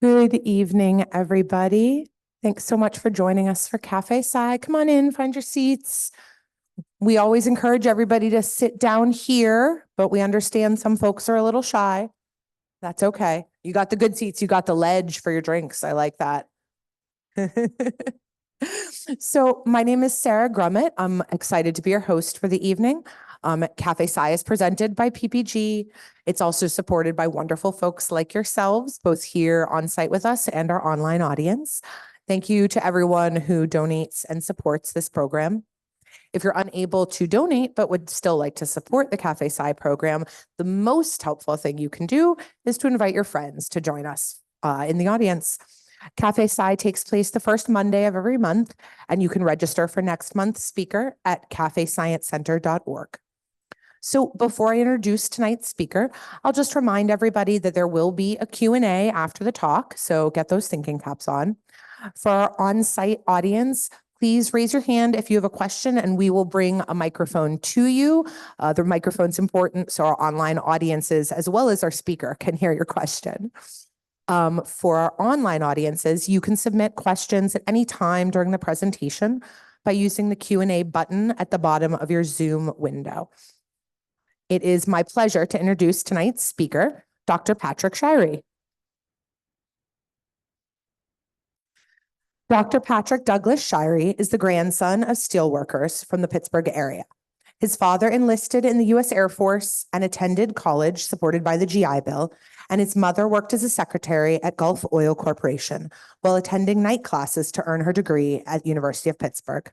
Good evening, everybody. Thanks so much for joining us for Café Sci. Come on in, find your seats. We always encourage everybody to sit down here, but we understand some folks are a little shy. That's okay. You got the good seats. You got the ledge for your drinks. I like that. So my name is Sarah Grummett. I'm excited to be your host for the evening. Café Sci is presented by PPG. It's also supported by wonderful folks like yourselves, both here on site with us and our online audience. Thank you to everyone who donates and supports this program. If you're unable to donate but would still like to support the Café Sci program, the most helpful thing you can do is to invite your friends to join us in the audience. Café Sci takes place the first Monday of every month, and you can register for next month's speaker at cafesciencecenter.org. So before I introduce tonight's speaker, I'll just remind everybody that there will be a Q&A after the talk, so get those thinking caps on. For our on-site audience, please raise your hand if you have a question, and we will bring a microphone to you. The microphone's important so our online audiences, as well as our speaker, can hear your question. For our online audiences, you can submit questions at any time during the presentation by using the Q&A button at the bottom of your Zoom window. It is my pleasure to introduce tonight's speaker, Dr. Patrick Shirey. Dr. Patrick Douglas Shirey is the grandson of steelworkers from the Pittsburgh area. His father enlisted in the U.S. Air Force and attended college supported by the GI Bill, and his mother worked as a secretary at Gulf Oil Corporation while attending night classes to earn her degree at University of Pittsburgh.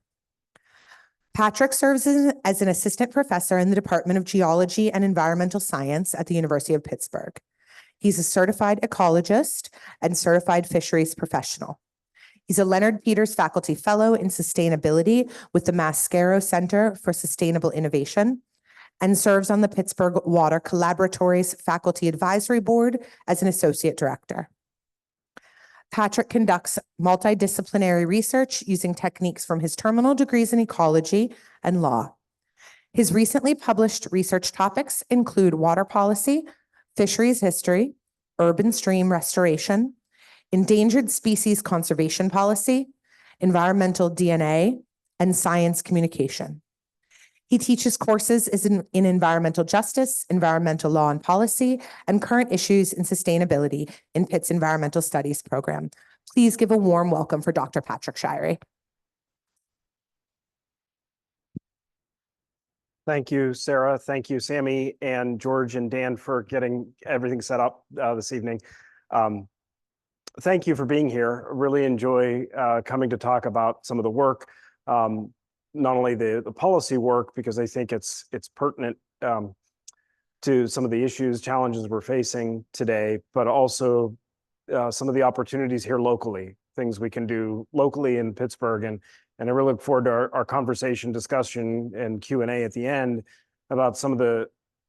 Patrick serves as an assistant professor in the Department of Geology and Environmental Science at the University of Pittsburgh. He's a certified ecologist and certified fisheries professional. He's a Leonard Peters Faculty Fellow in Sustainability with the Mascaro Center for Sustainable Innovation and serves on the Pittsburgh Water Collaboratory's Faculty Advisory Board as an Associate Director. Patrick conducts multidisciplinary research using techniques from his terminal degrees in ecology and law. His recently published research topics include water policy, fisheries history, urban stream restoration, endangered species conservation policy, environmental DNA, and science communication. He teaches courses in environmental justice, environmental law and policy, and current issues in sustainability in Pitt's Environmental Studies program. Please give a warm welcome for Dr. Patrick Shirey. Thank you, Sarah. Thank you, Sammy and George and Dan for getting everything set up this evening. Thank you for being here. I really enjoy coming to talk about some of the work, not only the policy work, because I think it's pertinent to some of the issues, challenges we're facing today, but also some of the opportunities here locally, things we can do locally in Pittsburgh. And I really look forward to our conversation, discussion, and Q&A at the end about some of the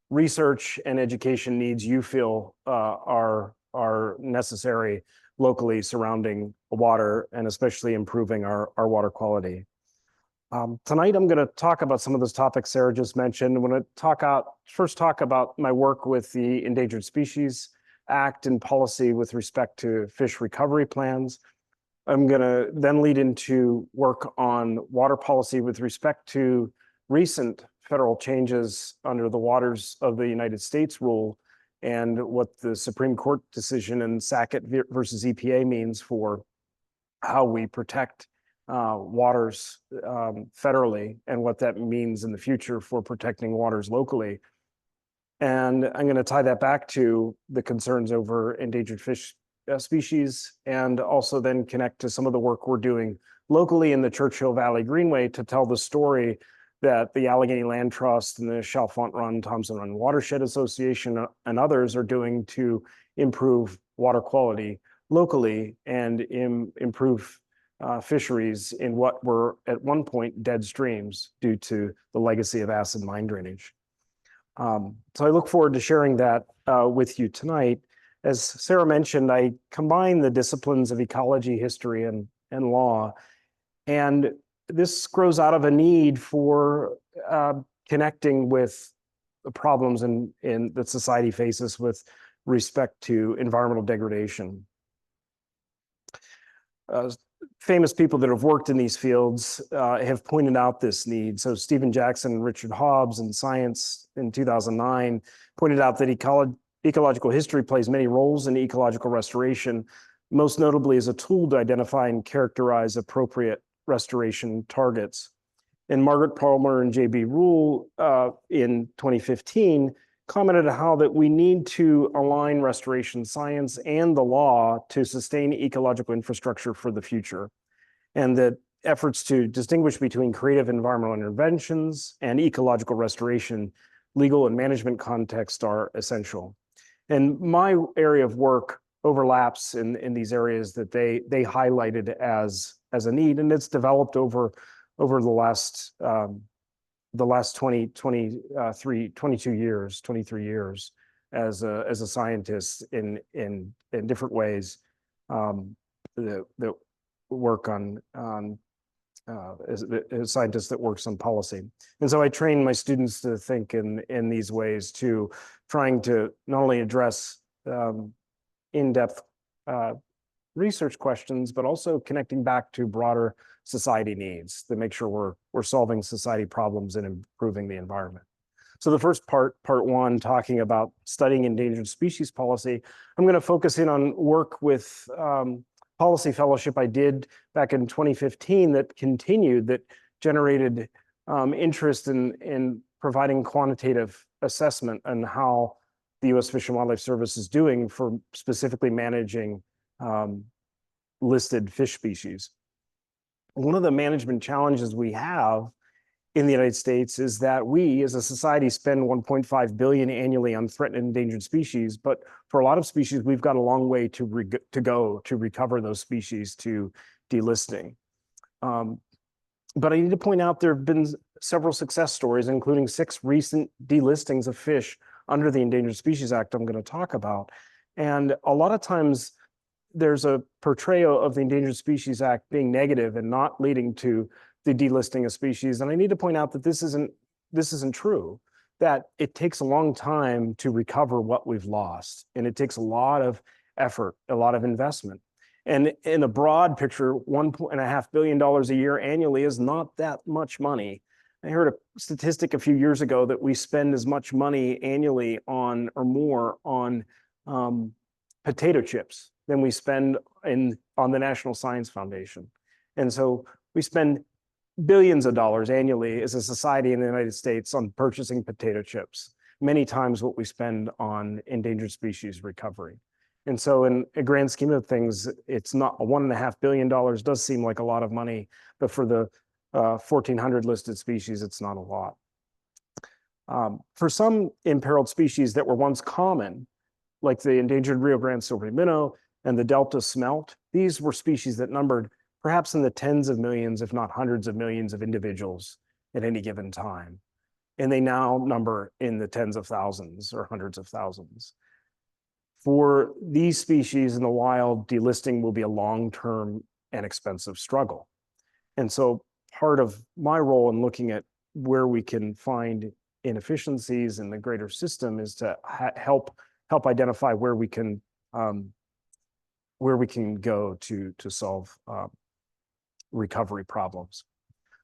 research and education needs you feel are necessary locally surrounding water, and especially improving our water quality. Tonight, I'm going to talk about some of those topics Sarah just mentioned. I'm going to first talk about my work with the Endangered Species Act and policy with respect to fish recovery plans. I'm going to then lead into work on water policy with respect to recent federal changes under the Waters of the United States rule and what the Supreme Court decision in Sackett versus EPA means for how we protect waters federally and what that means in the future for protecting waters locally. And I'm going to tie that back to the concerns over endangered fish species, and also then connect to some of the work we're doing locally in the Churchill Valley Greenway to tell the story that the Allegheny Land Trust and the Chalfont Run, Thompson Run Watershed Association and others are doing to improve water quality locally and improve fisheries in what were at one point dead streams due to the legacy of acid mine drainage. So I look forward to sharing that with you tonight. As Sarah mentioned, I combine the disciplines of ecology, history, and law, and this grows out of a need for connecting with the problems that society faces with respect to environmental degradation. famous people that have worked in these fields have pointed out this need. So Stephen Jackson and Richard Hobbs in Science in 2009 pointed out that ecological history plays many roles in ecological restoration, most notably as a tool to identify and characterize appropriate restoration targets. And Margaret Palmer and J.B. Rule in 2015 commented on how that we need to align restoration science and the law to sustain ecological infrastructure for the future, and that efforts to distinguish between creative environmental interventions and ecological restoration, legal and management context are essential. And my area of work overlaps in these areas that they highlighted as a need, and it's developed over the last 23 years as a scientist in different ways that work as scientists that works on policy. And so I train my students to think in these ways too, trying to not only address in-depth research questions, but also connecting back to broader society needs to make sure we're solving society problems and improving the environment. So the first part one, talking about studying endangered species policy, I'm going to focus in on work with policy fellowship I did back in 2015 that continued, that generated interest in providing quantitative assessment on how the U.S. Fish and Wildlife Service is doing for specifically managing listed fish species. One of the management challenges we have in the United States is that we as a society spend 1.5 billion annually on threatened and endangered species, but for a lot of species, we've got a long way to go to recover those species to delisting. But I need to point out there have been several success stories, including 6 recent delistings of fish under the Endangered Species Act I'm going to talk about. And a lot of times there's a portrayal of the Endangered Species Act being negative and not leading to the delisting of species. And I need to point out that this isn't true, that it takes a long time to recover what we've lost. And it takes a lot of effort, a lot of investment. And in a broad picture, $1.5 billion a year annually is not that much money. I heard a statistic a few years ago that we spend as much money annually on or more on potato chips than we spend on the National Science Foundation. And so we spend billions of dollars annually as a society in the United States on purchasing potato chips, many times what we spend on endangered species recovery. And so in a grand scheme of things, it's not $1.5 billion does seem like a lot of money, but for the 1,400 listed species, it's not a lot. For some imperiled species that were once common, like the endangered Rio Grande silvery minnow and the Delta smelt, these were species that numbered perhaps in the tens of millions, if not hundreds of millions of individuals at any given time. And they now number in the tens of thousands or hundreds of thousands. For these species in the wild, delisting will be a long-term and expensive struggle. And so part of my role in looking at where we can find inefficiencies in the greater system is to help identify where we can go to solve recovery problems.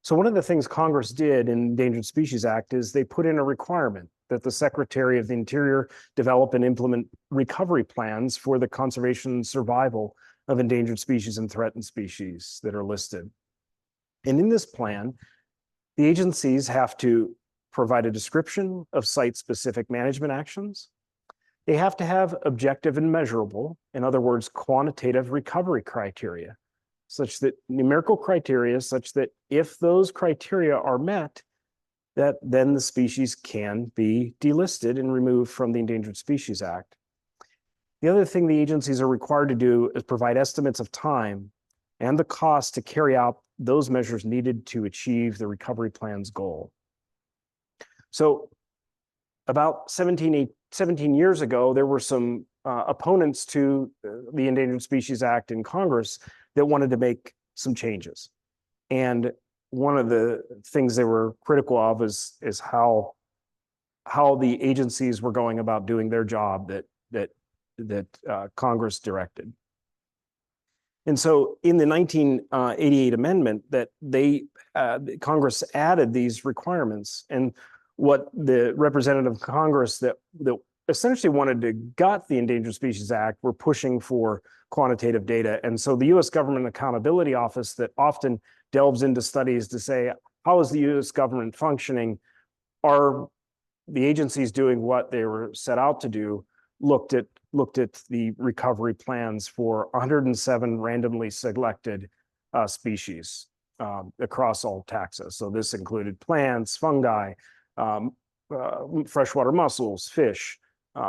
So one of the things Congress did in Endangered Species Act is they put in a requirement that the Secretary of the Interior develop and implement recovery plans for the conservation and survival of endangered species and threatened species that are listed. And in this plan, the agencies have to provide a description of site-specific management actions. They have to have objective and measurable, in other words, quantitative recovery criteria, such that numerical criteria, such that if those criteria are met, that then the species can be delisted and removed from the Endangered Species Act. The other thing the agencies are required to do is provide estimates of time and the cost to carry out those measures needed to achieve the recovery plan's goal. So about 17 years ago, there were some opponents to the Endangered Species Act in Congress that wanted to make some changes. And one of the things they were critical of is how the agencies were going about doing their job that Congress directed. And so in the 1988 amendment that Congress added these requirements, and what the representative of Congress that essentially wanted to gut the Endangered Species Act were pushing for quantitative data. And so the U.S. Government Accountability Office that often delves into studies to say, how is the U.S. government functioning? Are the agencies doing what they were set out to do? Looked at the recovery plans for 107 randomly selected species across all taxa. So this included plants, fungi, freshwater mussels, fish,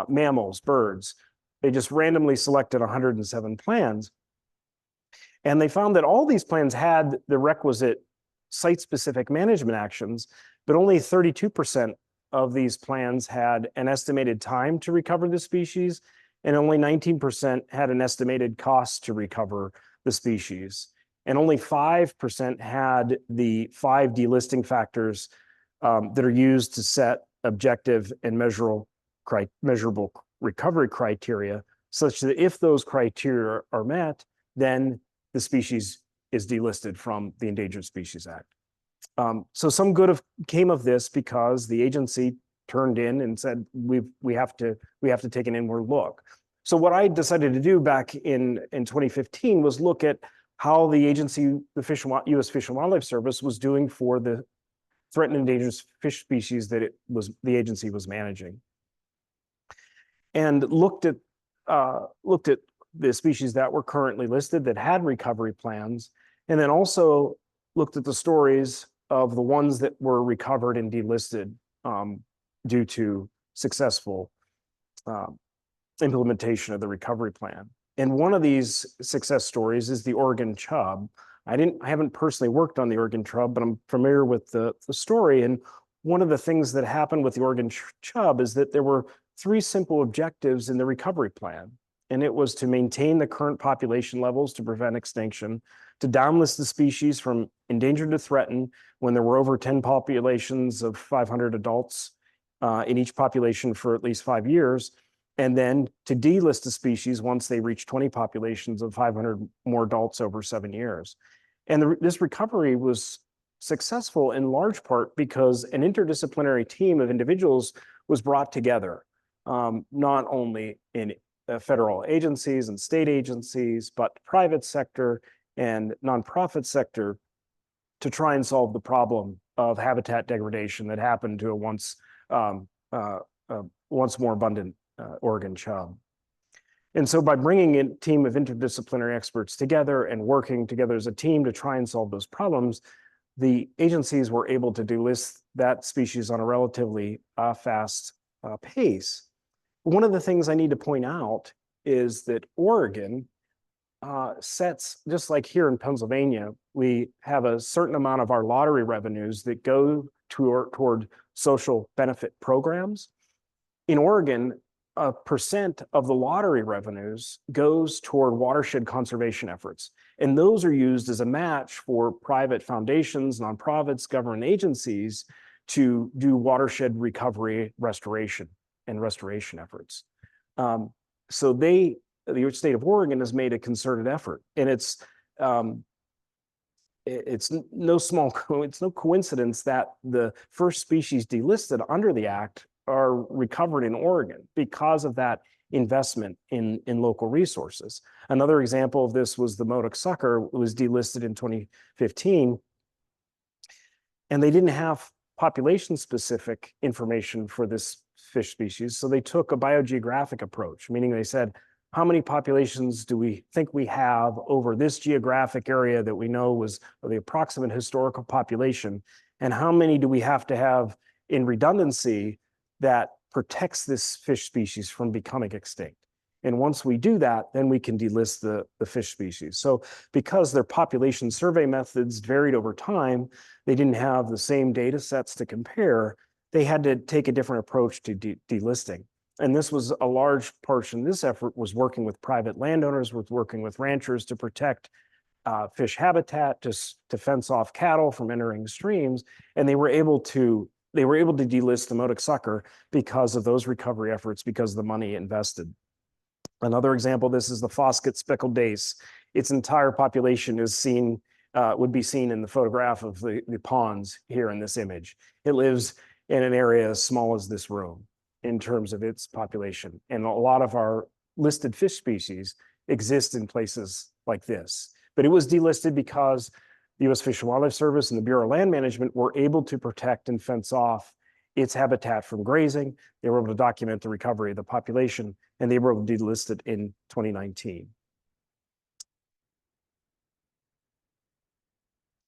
mammals, birds. They just randomly selected 107 plans. And they found that all these plans had the requisite site-specific management actions, but only 32% of these plans had an estimated time to recover the species, and only 19% had an estimated cost to recover the species. And only 5% had the 5 delisting factors that are used to set objective and measurable recovery criteria, such that if those criteria are met, then the species is delisted from the Endangered Species Act. So some good came of this because the agency turned in and said, we have to take an inward look. So what I decided to do back in 2015 was look at how the agency, the U.S. Fish and Wildlife Service, was doing for the threatened endangered fish species that the agency was managing, and looked at the species that were currently listed that had recovery plans, and then also looked at the stories of the ones that were recovered and delisted due to successful implementation of the recovery plan. And one of these success stories is the Oregon chub. I haven't personally worked on the Oregon chub, but I'm familiar with the story. And one of the things that happened with the Oregon chub is that there were 3 simple objectives in the recovery plan. And it was to maintain the current population levels to prevent extinction, to downlist the species from endangered to threatened when there were over 10 populations of 500 adults in each population for at least 5 years, and then to delist the species once they reach 20 populations of 500 more adults over 7 years. And this recovery was successful in large part because an interdisciplinary team of individuals was brought together, not only in federal agencies and state agencies, but private sector and nonprofit sector, to try and solve the problem of habitat degradation that happened to a once more abundant Oregon chub. And so by bringing a team of interdisciplinary experts together and working together as a team to try and solve those problems, the agencies were able to delist that species on a relatively fast pace. One of the things I need to point out is that Oregon sets, just like here in Pennsylvania, we have a certain amount of our lottery revenues that go toward social benefit programs. In Oregon, 1% of the lottery revenues goes toward watershed conservation efforts. And those are used as a match for private foundations, nonprofits, government agencies to do watershed recovery, restoration efforts. So the state of Oregon has made a concerted effort, and it's no coincidence that the first species delisted under the act are recovered in Oregon because of that investment in local resources. Another example of this was the Modoc sucker. It was delisted in 2015, and they didn't have population-specific information for this fish species, so they took a biogeographic approach, meaning they said, how many populations do we think we have over this geographic area that we know was the approximate historical population, and how many do we have to have in redundancy that protects this fish species from becoming extinct? And once we do that, then we can delist the fish species. So because their population survey methods varied over time, they didn't have the same data sets to compare. They had to take a different approach to delisting. And this was a large portion. This effort was working with private landowners, was working with ranchers to protect fish habitat, to fence off cattle from entering streams. And they were able to delist the Modoc sucker because of those recovery efforts, because of the money invested. Another example, this is the Fosket speckled dace its entire population is seen, would be seen in the photograph of the ponds here in this image. It lives in an area as small as this room in terms of its population. And a lot of our listed fish species exist in places like this. But it was delisted because the U.S. Fish and Wildlife Service and the Bureau of Land Management were able to protect and fence off its habitat from grazing. They were able to document the recovery of the population, and they were able to delist it in 2019.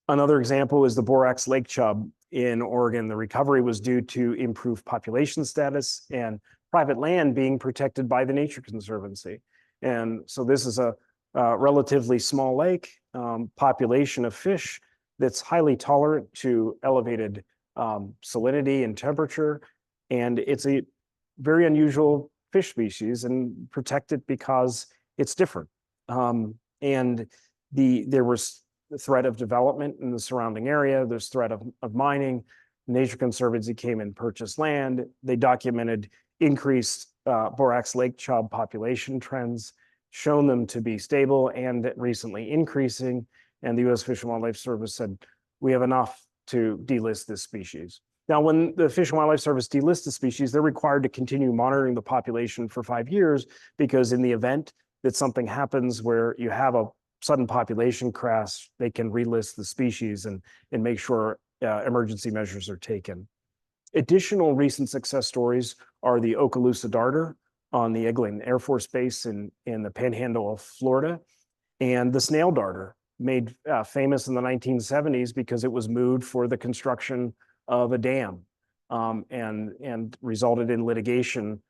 Another example is the borax lake chub in Oregon. The recovery was due to improved population status and private land being protected by the Nature Conservancy. And so this is a relatively small lake, population of fish that's highly tolerant to elevated salinity and temperature. And it's a very unusual fish species and protected because it's different. And there was the threat of development in the surrounding area. There's threat of mining. Nature Conservancy came and purchased land. They documented increased borax lake chub population trends, shown them to be stable and recently increasing. And the U.S. Fish and Wildlife Service said, we have enough to delist this species. Now, when the Fish and Wildlife Service delists the species, they're required to continue monitoring the population for 5 years, because in the event that something happens where you have a sudden population crash, they can relist the species and make sure emergency measures are taken. Additional recent success stories are the Okaloosa darter on the Eglin Air Force Base in the Panhandle of Florida, and the snail darter, made famous in the 1970s because it was moved for the construction of a dam, and resulted in litigation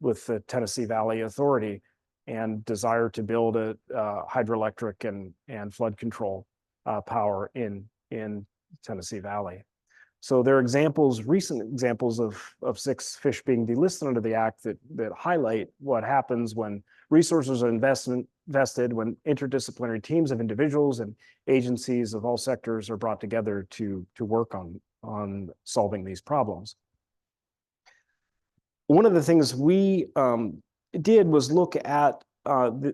with the Tennessee Valley Authority and desire to build a hydroelectric and flood control power in Tennessee Valley. So there are examples, recent examples of 6 fish being delisted under the Act that highlight what happens when resources are invested, when interdisciplinary teams of individuals and agencies of all sectors are brought together to work on solving these problems. One of the things we did was look at for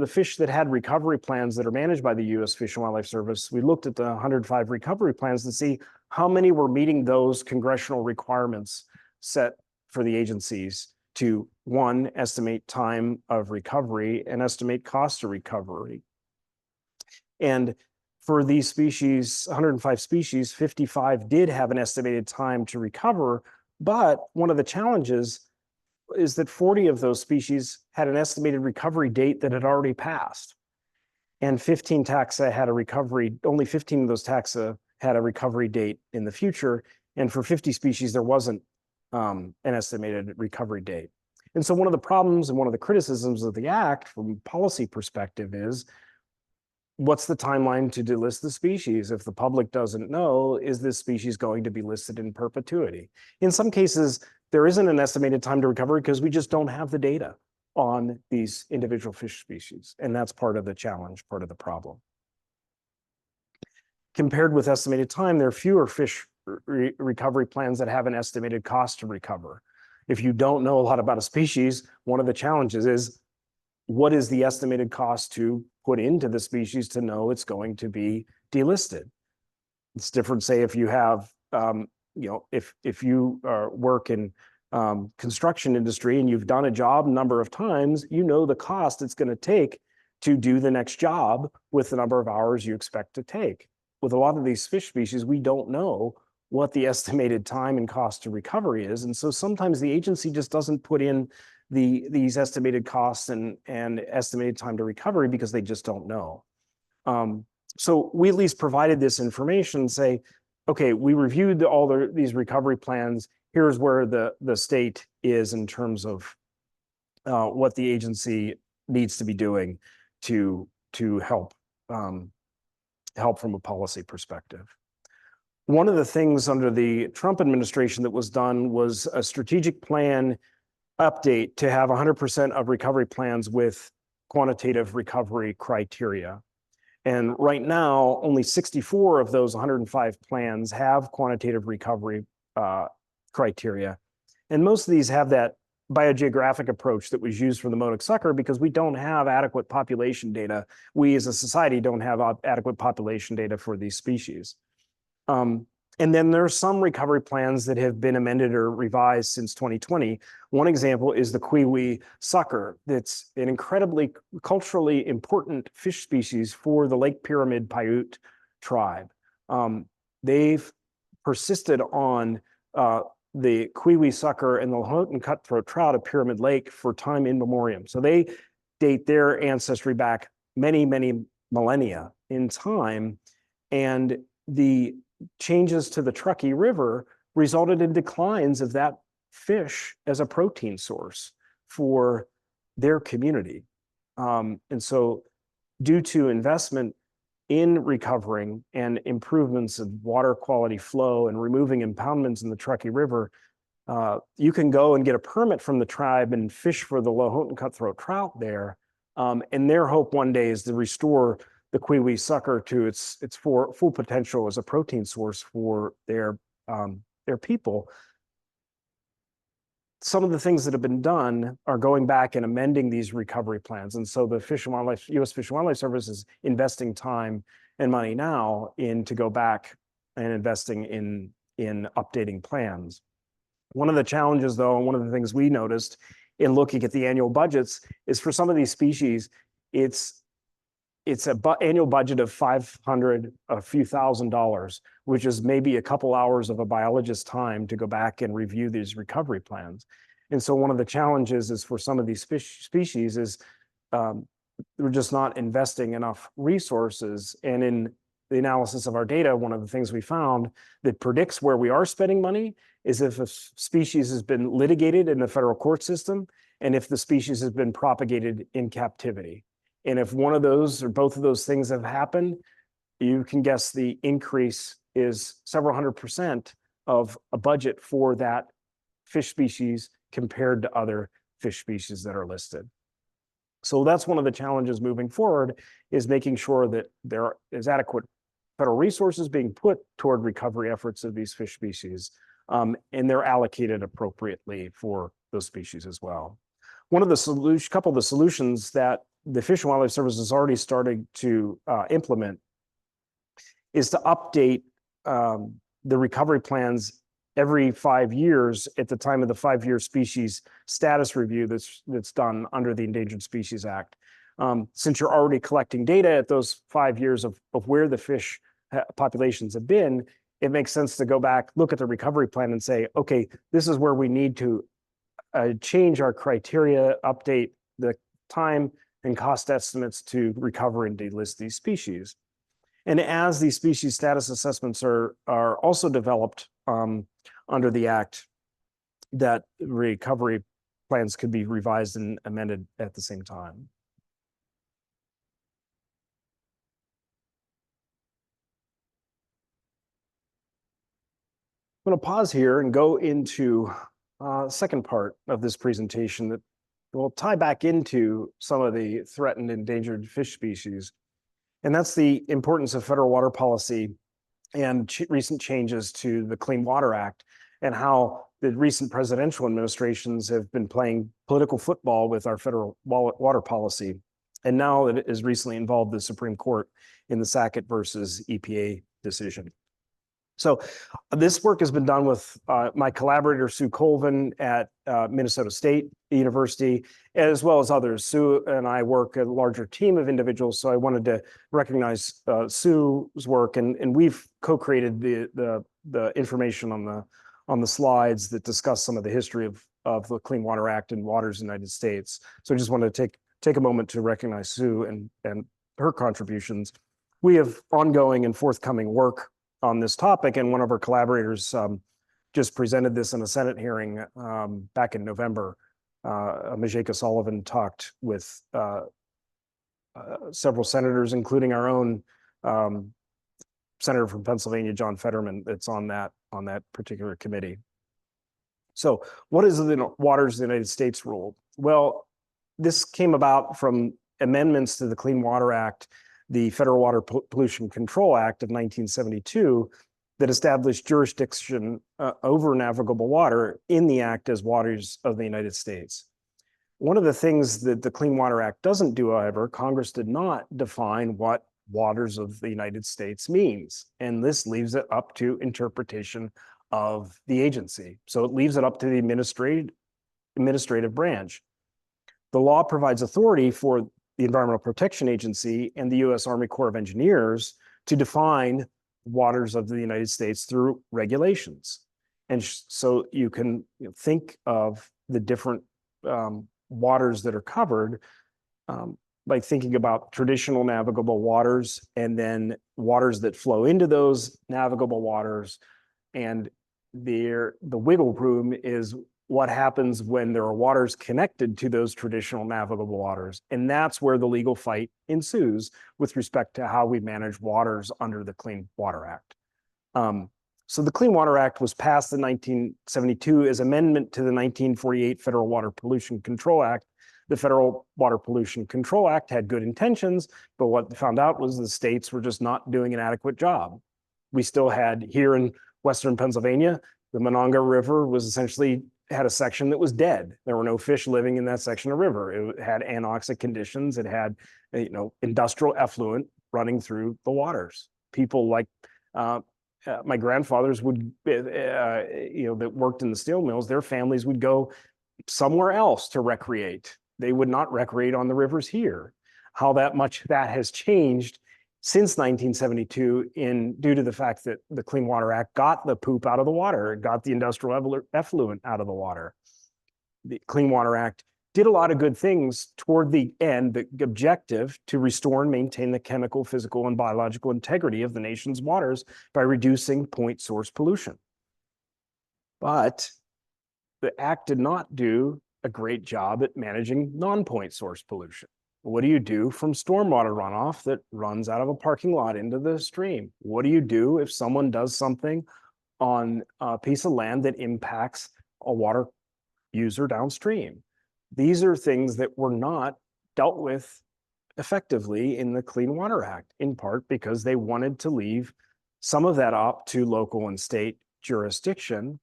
the fish that had recovery plans that are managed by the U.S. Fish and Wildlife Service. We looked at the 105 recovery plans to see how many were meeting those congressional requirements set for the agencies to, 1, estimate time of recovery and estimate cost of recovery. And for these species, 105 species, 55 did have an estimated time to recover, but one of the challenges is that 40 of those species had an estimated recovery date that had already passed. And 15 taxa had a recovery, only 15 of those taxa had a recovery date in the future. And for 50 species, there wasn't an estimated recovery date. And so one of the problems and one of the criticisms of the Act from a policy perspective is, what's the timeline to delist the species? If the public doesn't know, is this species going to be listed in perpetuity? In some cases, there isn't an estimated time to recovery because we just don't have the data on these individual fish species. And that's part of the challenge, part of the problem. Compared with estimated time, there are fewer fish recovery plans that have an estimated cost to recover. If you don't know a lot about a species, one of the challenges is, what is the estimated cost to put into the species to know it's going to be delisted? It's different, say, if you have, if you work in construction industry and you've done a job a number of times, you know the cost it's going to take to do the next job with the number of hours you expect to take. With a lot of these fish species, we don't know what the estimated time and cost to recovery is. And so sometimes the agency just doesn't put in these estimated costs and estimated time to recovery because they just don't know. So we at least provided this information, say, okay, we reviewed all these recovery plans. Here's where the state is in terms of what the agency needs to be doing to help from a policy perspective. One of the things under the Trump administration that was done was a strategic plan update to have 100% of recovery plans with quantitative recovery criteria. And right now, only 64 of those 105 plans have quantitative recovery criteria. And most of these have that biogeographic approach that was used for the Modoc sucker because we don't have adequate population data. We as a society don't have adequate population data for these species. And then there are some recovery plans that have been amended or revised since 2020. One example is the kiwi sucker. That's an incredibly culturally important fish species for the Lake Pyramid Paiute tribe. They've persisted on the kiwi sucker and the Lahontan cutthroat trout of Pyramid Lake for time in memoriam. So they date their ancestry back many, many millennia in time. And the changes to the Truckee River resulted in declines of that fish as a protein source for their community. And so due to investment in recovering and improvements of water quality flow and removing impoundments in the Truckee River, you can go and get a permit from the tribe and fish for the Lahontan cutthroat trout there. And their hope one day is to restore the kiwi sucker to its full potential as a protein source for their people. Some of the things that have been done are going back and amending these recovery plans. And so the U.S. Fish and Wildlife Service is investing time and money now to go back and investing in updating plans. One of the challenges, though, and one of the things we noticed in looking at the annual budgets is for some of these species, it's an annual budget of $500, a few $1,000s, which is maybe a couple hours of a biologist's time to go back and review these recovery plans. And so one of the challenges is for some of these fish species is we're just not investing enough resources. And in the analysis of our data, one of the things we found that predicts where we are spending money is if a species has been litigated in the federal court system and if the species has been propagated in captivity. And if one of those or both of those things have happened, you can guess the increase is several hundred% of a budget for that fish species compared to other fish species that are listed. So that's one of the challenges moving forward, is making sure that there is adequate federal resources being put toward recovery efforts of these fish species, and they're allocated appropriately for those species as well. Couple of the solutions that the Fish and Wildlife Service is already starting to implement is to update the recovery plans every 5 years at the time of the 5-year species status review that's done under the Endangered Species Act. Since you're already collecting data at those 5 years of where the fish populations have been, it makes sense to go back, look at the recovery plan and say, okay, this is where we need to change our criteria, update the time and cost estimates to recover and delist these species. And as these species status assessments are also developed under the Act, that recovery plans could be revised and amended at the same time. I'm going to pause here and go into second part of this presentation that will tie back into some of the threatened endangered fish species. And that's the importance of federal water policy and recent changes to the Clean Water Act, and how the recent presidential administrations have been playing political football with our federal water policy. And now it has recently involved the Supreme Court in the Sackett versus EPA decision. So this work has been done with my collaborator, Sue Colvin at Minnesota State University, as well as others. Sue and I work a larger team of individuals, so I wanted to recognize Sue's work, and we've co-created the information on the slides that discuss some of the history of the Clean Water Act and waters in the United States. So I just wanted to take a moment to recognize Sue and her contributions. We have ongoing and forthcoming work on this topic, and one of our collaborators just presented this in a Senate hearing back in November. Majeka Sullivan talked with several senators, including our own senator from Pennsylvania, John Fetterman, that's on that particular committee. So what is the Waters of the United States rule? Well, this came about from amendments to the Clean Water Act, the Federal Water Pollution Control Act of 1972, that established jurisdiction over navigable water in the act as waters of the United States. One of the things that the Clean Water Act doesn't do, however, Congress did not define what waters of the United States means. And this leaves it up to interpretation of the agency. So it leaves it up to the administrative branch. The law provides authority for the Environmental Protection Agency and the U.S. Army Corps of Engineers to define waters of the United States through regulations. And so you can think of the different waters that are covered by thinking about traditional navigable waters and then waters that flow into those navigable waters. And the wiggle room is what happens when there are waters connected to those traditional navigable waters. And that's where the legal fight ensues with respect to how we manage waters under the Clean Water Act. So the Clean Water Act was passed in 1972 as amendment to the 1948 Federal Water Pollution Control Act. The Federal Water Pollution Control Act had good intentions, but what they found out was the states were just not doing an adequate job. We still had here in Western Pennsylvania, the Monongah River was essentially had a section that was dead. There were no fish living in that section of river. It had anoxic conditions. It had, industrial effluent running through the waters. People like my grandfathers would, that worked in the steel mills, their families would go somewhere else to recreate. They would not recreate on the rivers here. How much that has changed since 1972 due to the fact that the Clean Water Act got the poop out of the water, it got the industrial effluent out of the water. The Clean Water Act did a lot of good things toward the end, the objective to restore and maintain the chemical, physical, and biological integrity of the nation's waters by reducing point source pollution. But the act did not do a great job at managing non-point source pollution. What do you do from stormwater runoff that runs out of a parking lot into the stream? What do you do if someone does something on a piece of land that impacts a water user downstream? These are things that were not dealt with effectively in the Clean Water Act, in part because they wanted to leave some of that up to local and state jurisdiction,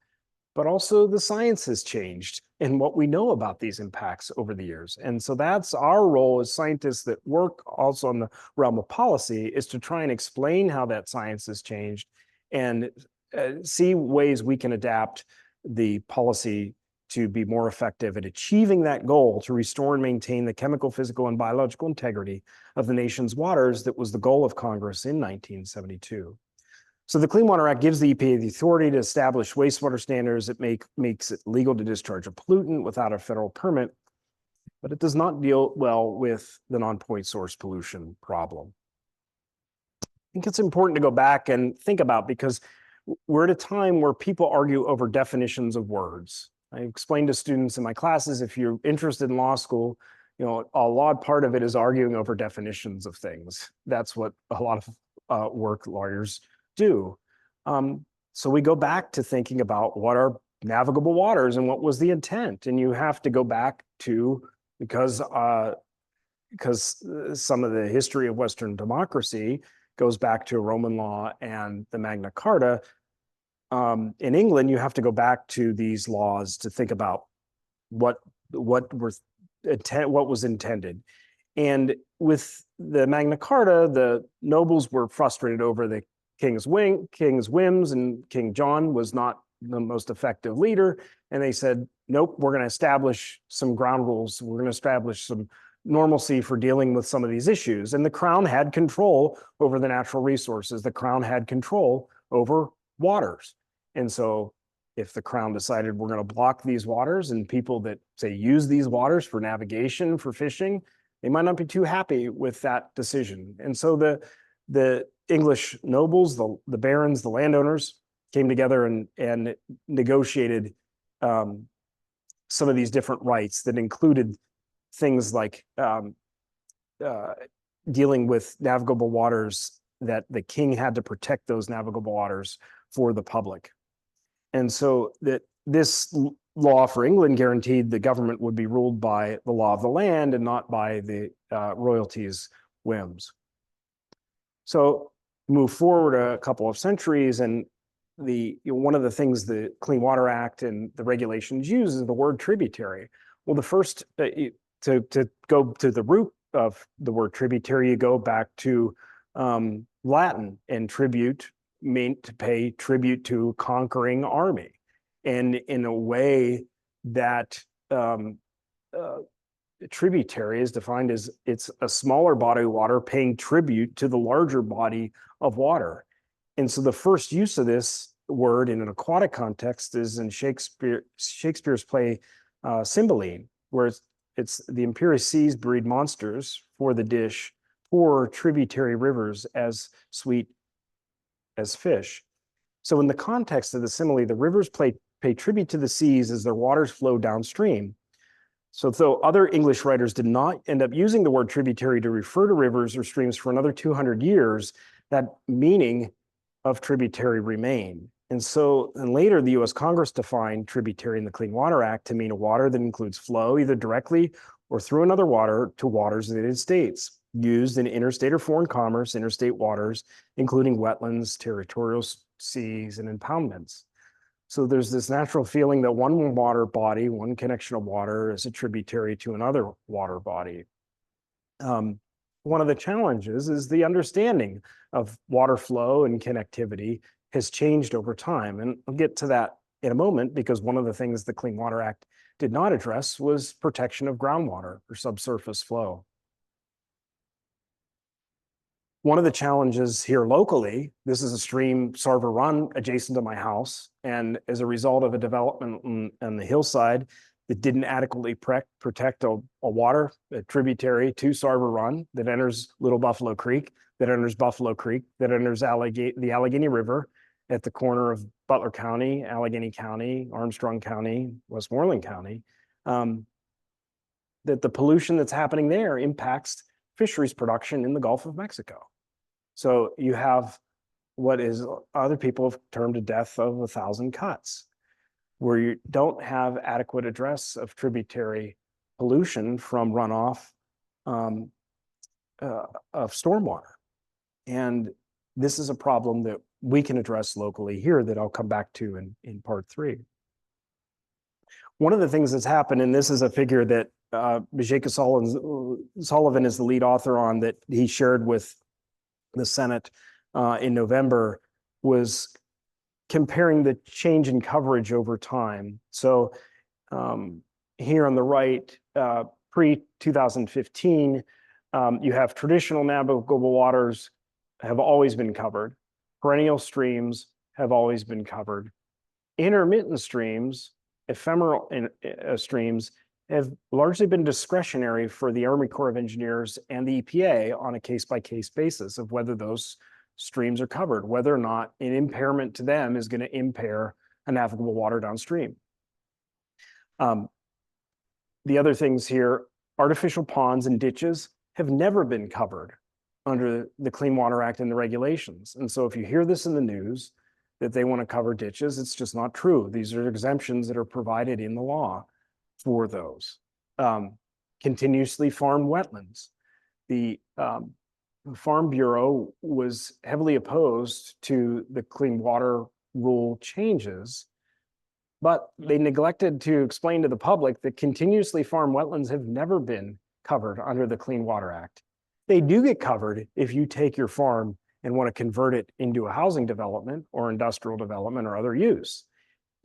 but also the science has changed in what we know about these impacts over the years. And so that's our role as scientists that work also in the realm of policy, is to try and explain how that science has changed and see ways we can adapt the policy to be more effective at achieving that goal to restore and maintain the chemical, physical, and biological integrity of the nation's waters that was the goal of Congress in 1972. So the Clean Water Act gives the EPA the authority to establish wastewater standards that makes it legal to discharge a pollutant without a federal permit, but it does not deal well with the non-point source pollution problem. I think it's important to go back and think about, because we're at a time where people argue over definitions of words. I explain to students in my classes, if you're interested in law school, a lot part of it is arguing over definitions of things. That's what a lot of work lawyers do. So we go back to thinking about what are navigable waters and what was the intent. And you have to go back to, because some of the history of Western democracy goes back to Roman law and the Magna Carta. In England, you have to go back to these laws to think about what was intended. And with the Magna Carta, the nobles were frustrated over the king's whims, and King John was not the most effective leader. And they said, nope, we're going to establish some ground rules. We're going to establish some normalcy for dealing with some of these issues. And the crown had control over the natural resources. The crown had control over waters. And so if the crown decided we're going to block these waters, and people that say use these waters for navigation, for fishing, they might not be too happy with that decision. And so the English nobles, the barons, the landowners came together and negotiated some of these different rights that included things like dealing with navigable waters, that the king had to protect those navigable waters for the public. And so that this law for England guaranteed the government would be ruled by the law of the land and not by the royalties' whims. So move forward a couple of centuries, and one of the things the Clean Water Act and the regulations use is the word tributary. Well, the first to go to the root of the word tributary, you go back to Latin, and tribute meant to pay tribute to a conquering army, and in a way that tributary is defined as it's a smaller body of water paying tribute to the larger body of water. And so the first use of this word in an aquatic context is in Shakespeare's play Cymbeline, where it's the imperious seas breed monsters for the dish, pour tributary rivers as sweet as fish. So in the context of the simile, the rivers pay tribute to the seas as their waters flow downstream. So though other English writers did not end up using the word tributary to refer to rivers or streams for another 200 years, that meaning of tributary remained. And later the US Congress defined tributary in the Clean Water Act to mean a water that includes flow either directly or through another water to waters of the United States, used in interstate or foreign commerce, interstate waters, including wetlands, territorial seas, and impoundments. So there's this natural feeling that one water body, one connection of water is a tributary to another water body. One of the challenges is the understanding of water flow and connectivity has changed over time. And I'll get to that in a moment, because one of the things the Clean Water Act did not address was protection of groundwater or subsurface flow. One of the challenges here locally, this is a stream, Sarver Run, adjacent to my house. And as a result of a development on the hillside that didn't adequately protect a tributary to Sarver Run that enters Little Buffalo Creek, that enters Buffalo Creek, that enters the Allegheny River at the corner of Butler County, Allegheny County, Armstrong County, Westmoreland County, that the pollution that's happening there impacts fisheries production in the Gulf of Mexico. So you have what is other people have termed a death of 1,000 cuts, where you don't have adequate address of tributary pollution from runoff of stormwater. And this is a problem that we can address locally here that I'll come back to in part 3. One of the things that's happened, and this is a figure that Mijeka Sullivan is the lead author on, that he shared with the Senate in November, was comparing the change in coverage over time. So here on the right, pre-2015, you have traditional navigable waters have always been covered. Perennial streams have always been covered. Intermittent streams, ephemeral streams, have largely been discretionary for the Army Corps of Engineers and the EPA on a case-by-case basis of whether those streams are covered, whether or not an impairment to them is going to impair a navigable water downstream. The other things here, artificial ponds and ditches have never been covered under the Clean Water Act and the regulations. And so if you hear this in the news, that they want to cover ditches, it's just not true. These are exemptions that are provided in the law for those. Continuously farmed wetlands. The Farm Bureau was heavily opposed to the Clean Water Rule changes, but they neglected to explain to the public that continuously farmed wetlands have never been covered under the Clean Water Act. They do get covered if you take your farm and want to convert it into a housing development or industrial development or other use.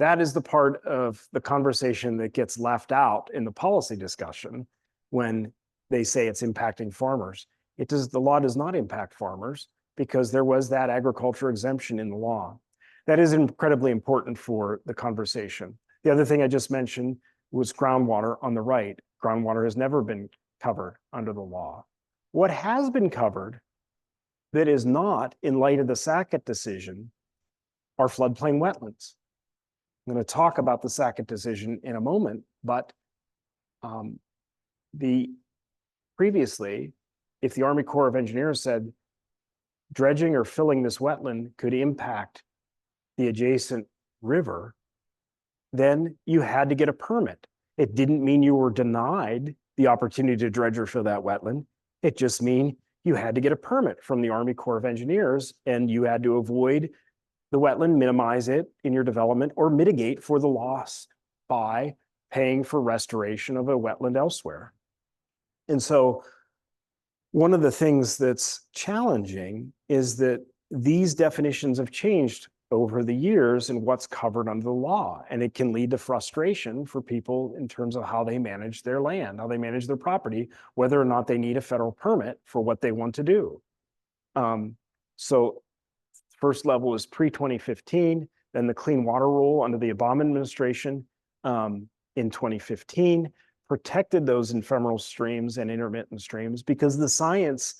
That is the part of the conversation that gets left out in the policy discussion when they say it's impacting farmers. The law does not impact farmers because there was that agriculture exemption in the law. That is incredibly important for the conversation. The other thing I just mentioned was groundwater on the right. Groundwater has never been covered under the law. What has been covered that is not in light of the Sackett decision are floodplain wetlands. I'm going to talk about the Sackett decision in a moment, but previously, if the Army Corps of Engineers said dredging or filling this wetland could impact the adjacent river, then you had to get a permit. It didn't mean you were denied the opportunity to dredge or fill that wetland. It just means you had to get a permit from the Army Corps of Engineers, and you had to avoid the wetland, minimize it in your development, or mitigate for the loss by paying for restoration of a wetland elsewhere. And so one of the things that's challenging is that these definitions have changed over the years and what's covered under the law. And it can lead to frustration for people in terms of how they manage their land, how they manage their property, whether or not they need a federal permit for what they want to do. So first level is pre-2015, then the Clean Water Rule under the Obama administration in 2015 protected those ephemeral streams and intermittent streams because the science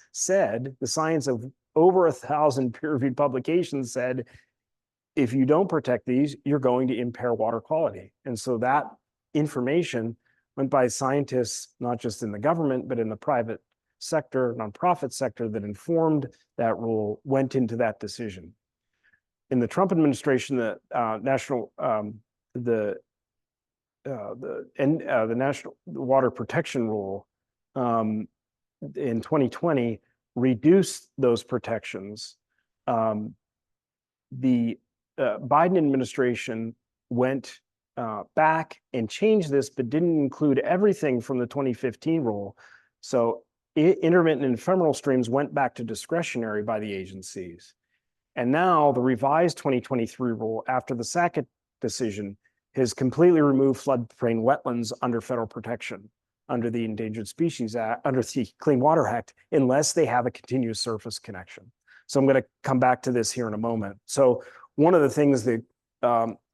of over 1,000 peer-reviewed publications said, if you don't protect these, you're going to impair water quality. And so that information went by scientists, not just in the government, but in the private sector, nonprofit sector that informed that rule, went into that decision. In the Trump administration, the National Water Protection Rule in 2020 reduced those protections. The Biden administration went back and changed this, but didn't include everything from the 2015 rule. So intermittent and ephemeral streams went back to discretionary by the agencies. And now the revised 2023 rule after the Sackett decision has completely removed floodplain wetlands under federal protection under the Endangered Species Act, under the Clean Water Act, unless they have a continuous surface connection. So I'm going to come back to this here in a moment. So one of the things that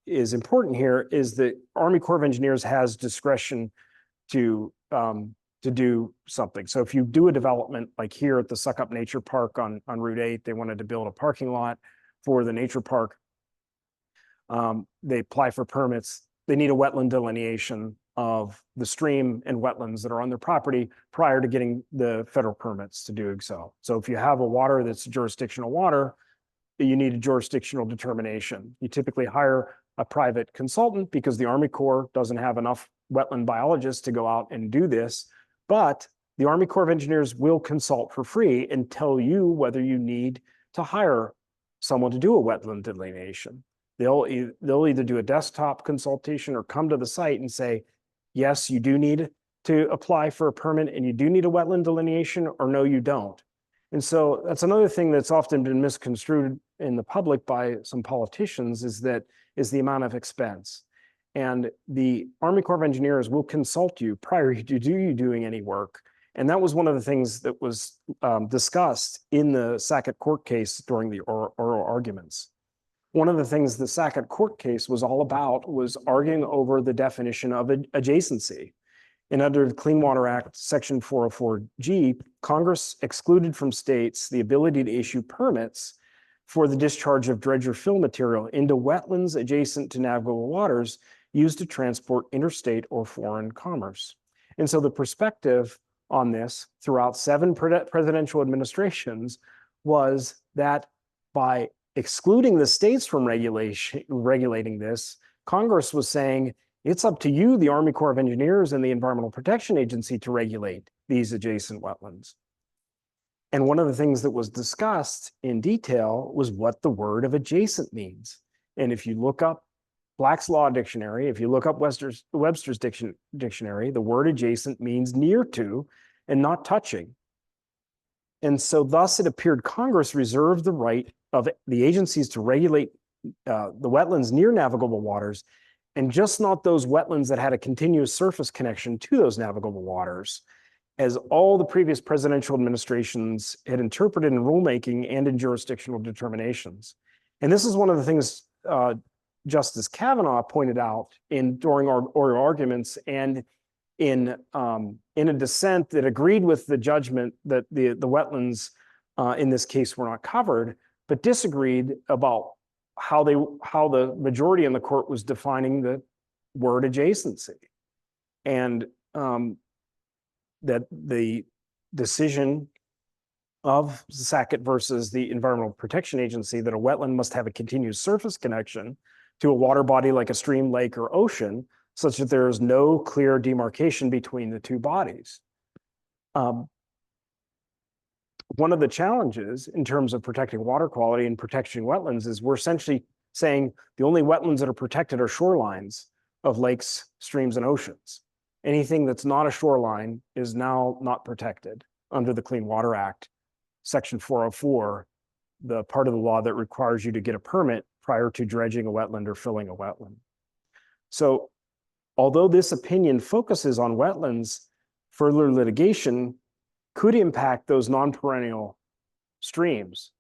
is important here is that Army Corps of Engineers has discretion to do something. So if you do a development like here at the Suckup Nature Park on Route 8, they wanted to build a parking lot for the nature park. They apply for permits. They need a wetland delineation of the stream and wetlands that are on their property prior to getting the federal permits to do so. So if you have a water that's jurisdictional water, you need a jurisdictional determination. You typically hire a private consultant because the Army Corps doesn't have enough wetland biologists to go out and do this, but the Army Corps of Engineers will consult for free and tell you whether you need to hire someone to do a wetland delineation. They'll either do a desktop consultation or come to the site and say, yes, you do need to apply for a permit and you do need a wetland delineation, or no, you don't. And so that's another thing that's often been misconstrued in the public by some politicians is the amount of expense. And the Army Corps of Engineers will consult you prior to you doing any work. And that was one of the things that was discussed in the Sackett court case during the oral arguments. One of the things the Sackett court case was all about was arguing over the definition of adjacency. And under the Clean Water Act, Section 404G, Congress excluded from states the ability to issue permits for the discharge of dredge or fill material into wetlands adjacent to navigable waters used to transport interstate or foreign commerce. And so the perspective on this throughout 7 presidential administrations was that by excluding the states from regulating this, Congress was saying, it's up to you, the Army Corps of Engineers and the Environmental Protection Agency, to regulate these adjacent wetlands. And one of the things that was discussed in detail was what the word of adjacent means. And if you look up Black's Law Dictionary, if you look up Webster's Dictionary, the word adjacent means near to and not touching. And so thus it appeared Congress reserved the right of the agencies to regulate the wetlands near navigable waters, and just not those wetlands that had a continuous surface connection to those navigable waters, as all the previous presidential administrations had interpreted in rulemaking and in jurisdictional determinations. And this is one of the things Justice Kavanaugh pointed out during our oral arguments and in a dissent that agreed with the judgment that the wetlands in this case were not covered, but disagreed about how the majority in the court was defining the word adjacency. And that the decision of Sackett versus the Environmental Protection Agency that a wetland must have a continuous surface connection to a water body like a stream, lake, or ocean, such that there is no clear demarcation between the two bodies. one of the challenges in terms of protecting water quality and protecting wetlands is we're essentially saying the only wetlands that are protected are shorelines of lakes, streams, and oceans. Anything that's not a shoreline is now not protected under the Clean Water Act, Section 404, the part of the law that requires you to get a permit prior to dredging a wetland or filling a wetland. So although this opinion focuses on wetlands, further litigation could impact those non-perennial streams,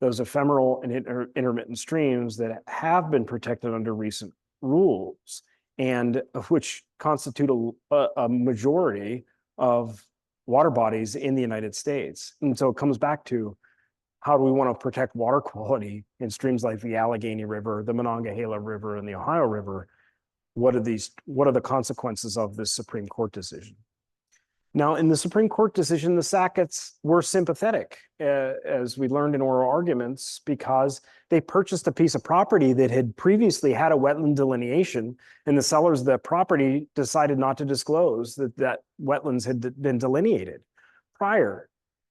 those ephemeral and intermittent streams that have been protected under recent rules and which constitute a majority of water bodies in the United States. And so it comes back to, how do we want to protect water quality in streams like the Allegheny River, the Monongahela River, and the Ohio River? What are the consequences of this Supreme Court decision? Now, in the Supreme Court decision, the Sacketts were sympathetic, as we learned in oral arguments, because they purchased a piece of property that had previously had a wetland delineation, and the sellers of that property decided not to disclose that wetlands had been delineated prior.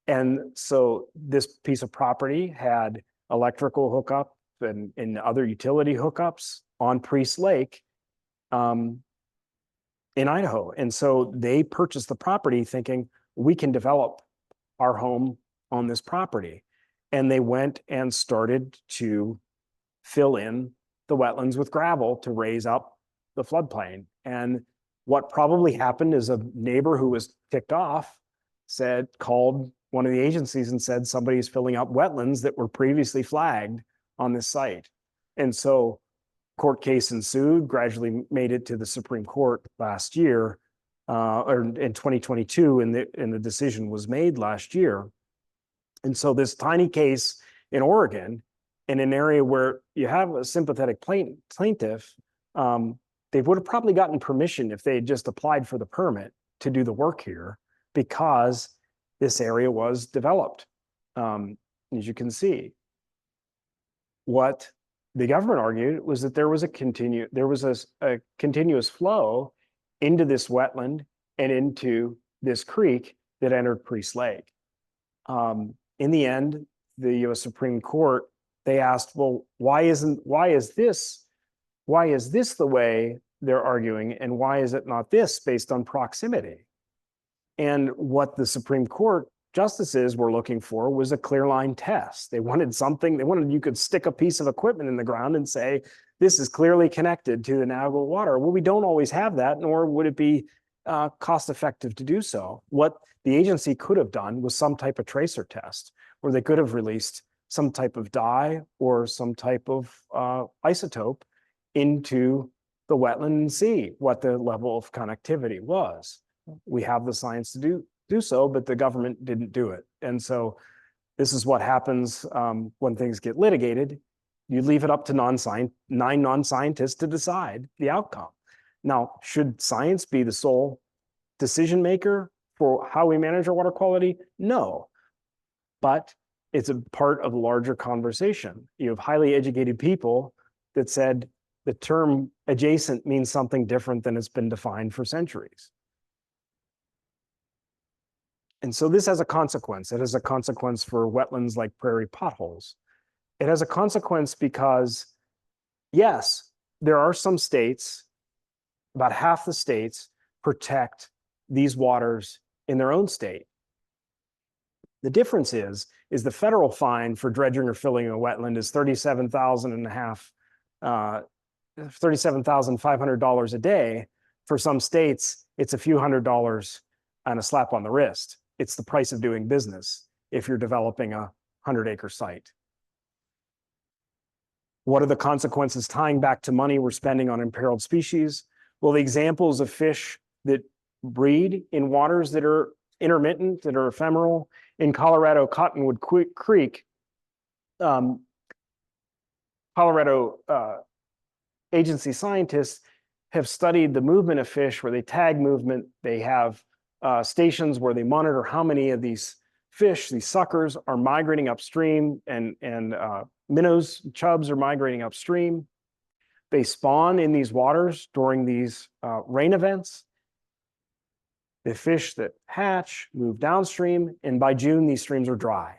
And so this piece of property had electrical hookup and other utility hookups on Priest Lake in Idaho. And so they purchased the property thinking, we can develop our home on this property. And they went and started to fill in the wetlands with gravel to raise up the floodplain. And what probably happened is a neighbor who was ticked off called one of the agencies and said, somebody's filling up wetlands that were previously flagged on this site. And so court case ensued, gradually made it to the Supreme Court last year, or in 2022, and the decision was made last year. And so this tiny case in Oregon, in an area where you have a sympathetic plaintiff, they would have probably gotten permission if they had just applied for the permit to do the work here, because this area was developed, as you can see. What the government argued was that there was a continuous flow into this wetland and into this creek that entered Priest Lake. In the end, the U.S. Supreme Court, they asked, well, why is this the way they're arguing, and why is it not this based on proximity? And what the Supreme Court justices were looking for was a clear line test. They wanted you could stick a piece of equipment in the ground and say, this is clearly connected to the navigable water. Well, we don't always have that, nor would it be cost effective to do so. What the agency could have done was some type of tracer test, where they could have released some type of dye or some type of isotope into the wetland and see what the level of connectivity was. We have the science to do so, but the government didn't do it. And so this is what happens when things get litigated. You leave it up to nine non-scientists to decide the outcome. Now, should science be the sole decision maker for how we manage our water quality? No, but it's a part of a larger conversation. You have highly educated people that said the term adjacent means something different than it's been defined for centuries. And so this has a consequence. It has a consequence for wetlands like prairie potholes. It has a consequence because, yes, there are some states, about half the states, protect these waters in their own state. The difference is the federal fine for dredging or filling a wetland is $37,500 a day. For some states, it's a few $100s and a slap on the wrist. It's the price of doing business if you're developing a 100-acre site. What are the consequences tying back to money we're spending on imperiled species? Well, the examples of fish that breed in waters that are intermittent, that are ephemeral. In Colorado, Cottonwood Creek, Colorado agency scientists have studied the movement of fish, where they tag movement. They have stations where they monitor how many of these fish, these suckers, are migrating upstream, and minnows, chubs are migrating upstream. They spawn in these waters during these rain events. The fish that hatch move downstream, and by June, these streams are dry.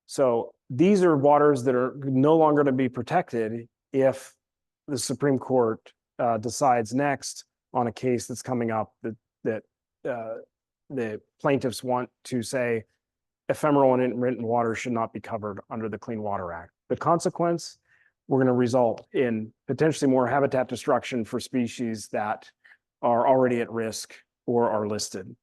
So these are waters that are no longer to be protected if the Supreme Court decides next on a case that's coming up that the plaintiffs want to say ephemeral and intermittent water should not be covered under the Clean Water Act. The consequence, we're going to result in potentially more habitat destruction for species that are already at risk or are listed.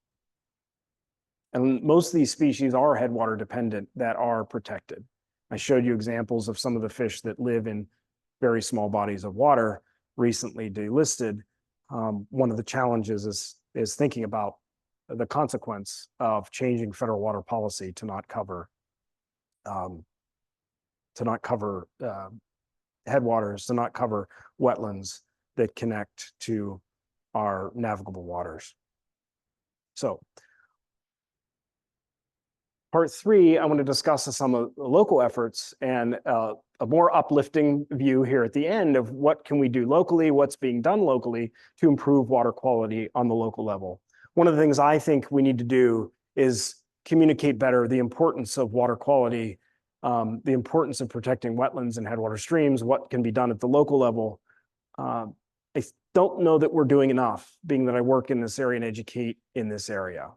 And most of these species are headwater dependent that are protected. I showed you examples of some of the fish that live in very small bodies of water recently delisted. One of the challenges is thinking about the consequence of changing federal water policy to not cover headwaters, to not cover wetlands that connect to our navigable waters. So part 3, I want to discuss some of the local efforts and a more uplifting view here at the end of what can we do locally, what's being done locally to improve water quality on the local level. One of the things I think we need to do is communicate better the importance of water quality, the importance of protecting wetlands and headwater streams, what can be done at the local level. I don't know that we're doing enough, being that I work in this area and educate in this area.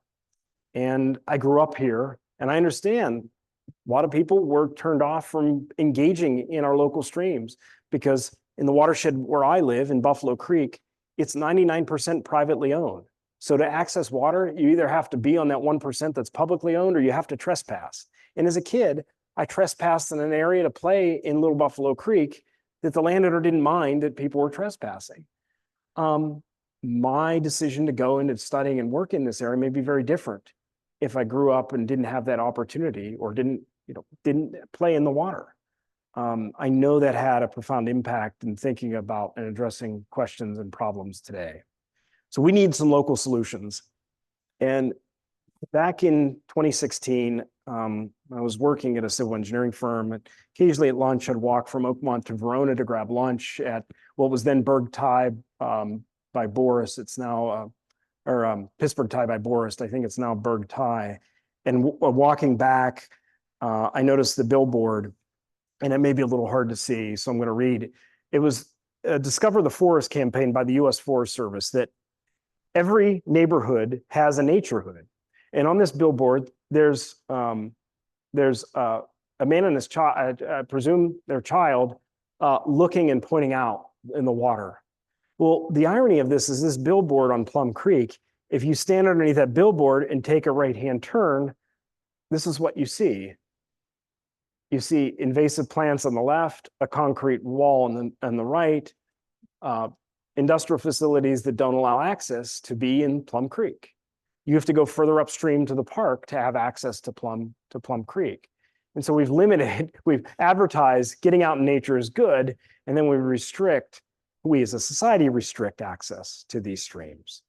And I grew up here, and I understand a lot of people were turned off from engaging in our local streams because in the watershed where I live in Buffalo Creek, it's 99% privately owned. So to access water, you either have to be on that 1% that's publicly owned or you have to trespass. And as a kid, I trespassed in an area to play in Little Buffalo Creek that the landowner didn't mind that people were trespassing. My decision to go into studying and work in this area may be very different if I grew up and didn't have that opportunity or didn't play in the water. I know that had a profound impact in thinking about and addressing questions and problems today. So we need some local solutions. And back in 2016, I was working at a civil engineering firm. And occasionally at lunch, I'd walk from Oakmont to Verona to grab lunch at what was then Berg Thai by Boris. It's now, Pittsburgh Thai by Boris. I think it's now Berg Thai. And walking back, I noticed the billboard, and it may be a little hard to see, so I'm going to read. It was a Discover the Forest campaign by the U.S. Forest Service that every neighborhood has a naturehood. And on this billboard, there's a man and his child, I presume their child, looking and pointing out in the water. Well, the irony of this is this billboard on Plum Creek, if you stand underneath that billboard and take a right-hand turn, this is what you see. You see invasive plants on the left, a concrete wall on the right, industrial facilities that don't allow access to be in Plum Creek. You have to go further upstream to the park to have access to Plum Creek. And so we've advertised getting out in nature is good, and then we as a society restrict access to these streams.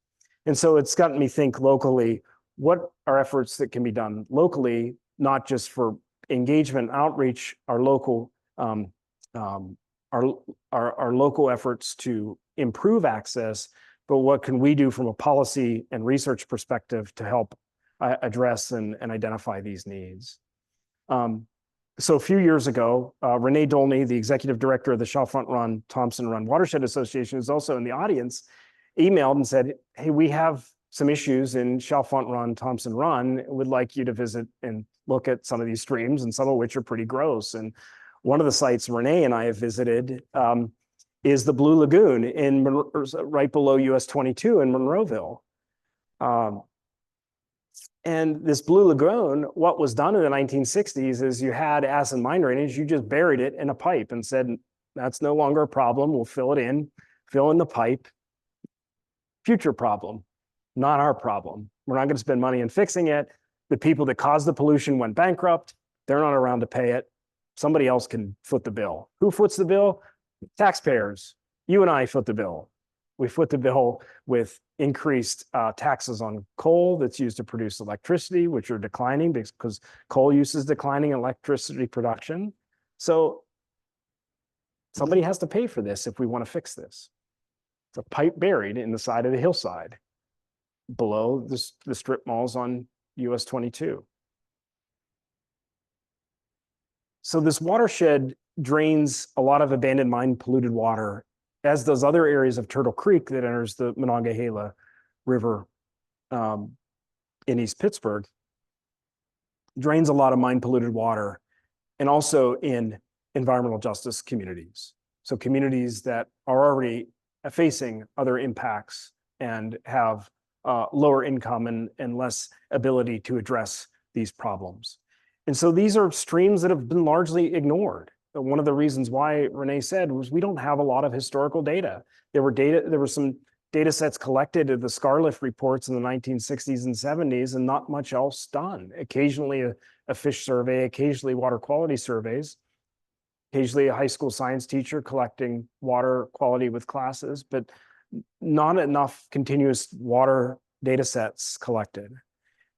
And so it's gotten me think locally, what are efforts that can be done locally, not just for engagement, outreach, our local efforts to improve access, but what can we do from a policy and research perspective to help address and identify these needs? So a few years ago, Renee Dolney, the executive director of the Shawfront Run, Thompson Run Watershed Association, is also in the audience, emailed and said, hey, we have some issues in Shawfront Run, Thompson Run, would like you to visit and look at some of these streams, and some of which are pretty gross. And one of the sites Renee and I have visited is the Blue Lagoon right below US 22 in Monroeville. And this Blue Lagoon, what was done in the 1960s is you had acid mine drainage, you just buried it in a pipe and said, that's no longer a problem, we'll fill in the pipe. Future problem, not our problem. We're not gonna spend money in fixing it. The people that caused the pollution went bankrupt, they're not around to pay it. Somebody else can foot the bill. Who foots the bill? Taxpayers. You and I foot the bill. We foot the bill with increased taxes on coal that's used to produce electricity, which are declining because coal use is declining in electricity production. So somebody has to pay for this if we want to fix this. It's a pipe buried in the side of the hillside. below the strip malls on US 22. So this watershed drains a lot of abandoned mine polluted water, as does other areas of Turtle Creek that enters the Monongahela River in East Pittsburgh, drains a lot of mine polluted water, and also in environmental justice communities. So communities that are already facing other impacts and have lower income and less ability to address these problems. And so these are streams that have been largely ignored. One of the reasons why Renee said was we don't have a lot of historical data. There were some data sets collected at the Scarlift reports in the 1960s and 70s, and not much else done. Occasionally a fish survey, occasionally water quality surveys, occasionally a high school science teacher collecting water quality with classes, but not enough continuous water data sets collected.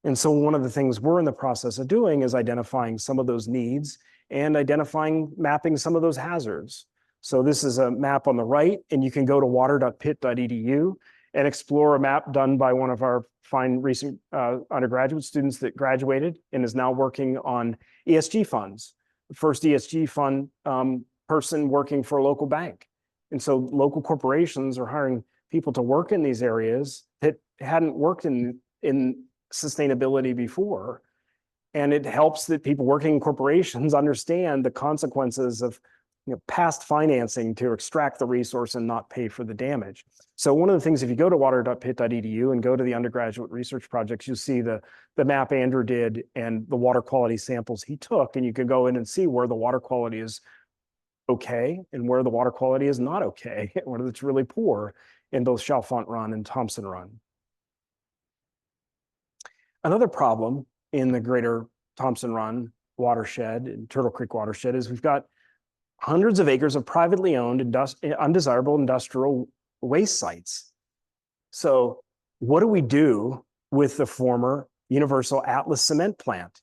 And so one of the things we're in the process of doing is identifying some of those needs and mapping some of those hazards. So this is a map on the right, and you can go to water.pitt.edu and explore a map done by one of our fine recent undergraduate students that graduated and is now working on ESG funds. The first ESG fund person working for a local bank. And so local corporations are hiring people to work in these areas that hadn't worked in sustainability before. And it helps that people working in corporations understand the consequences of past financing to extract the resource and not pay for the damage. So one of the things, if you go to water.pitt.edu and go to the undergraduate research projects, you'll see the map Andrew did and the water quality samples he took, and you can go in and see where the water quality is okay and where the water quality is not okay, where it's really poor in both Chalfont Run and Thompson Run. Another problem in the greater Thompson Run watershed and Turtle Creek watershed is we've got hundreds of acres of privately owned undesirable industrial waste sites. So what do we do with the former Universal Atlas cement plant?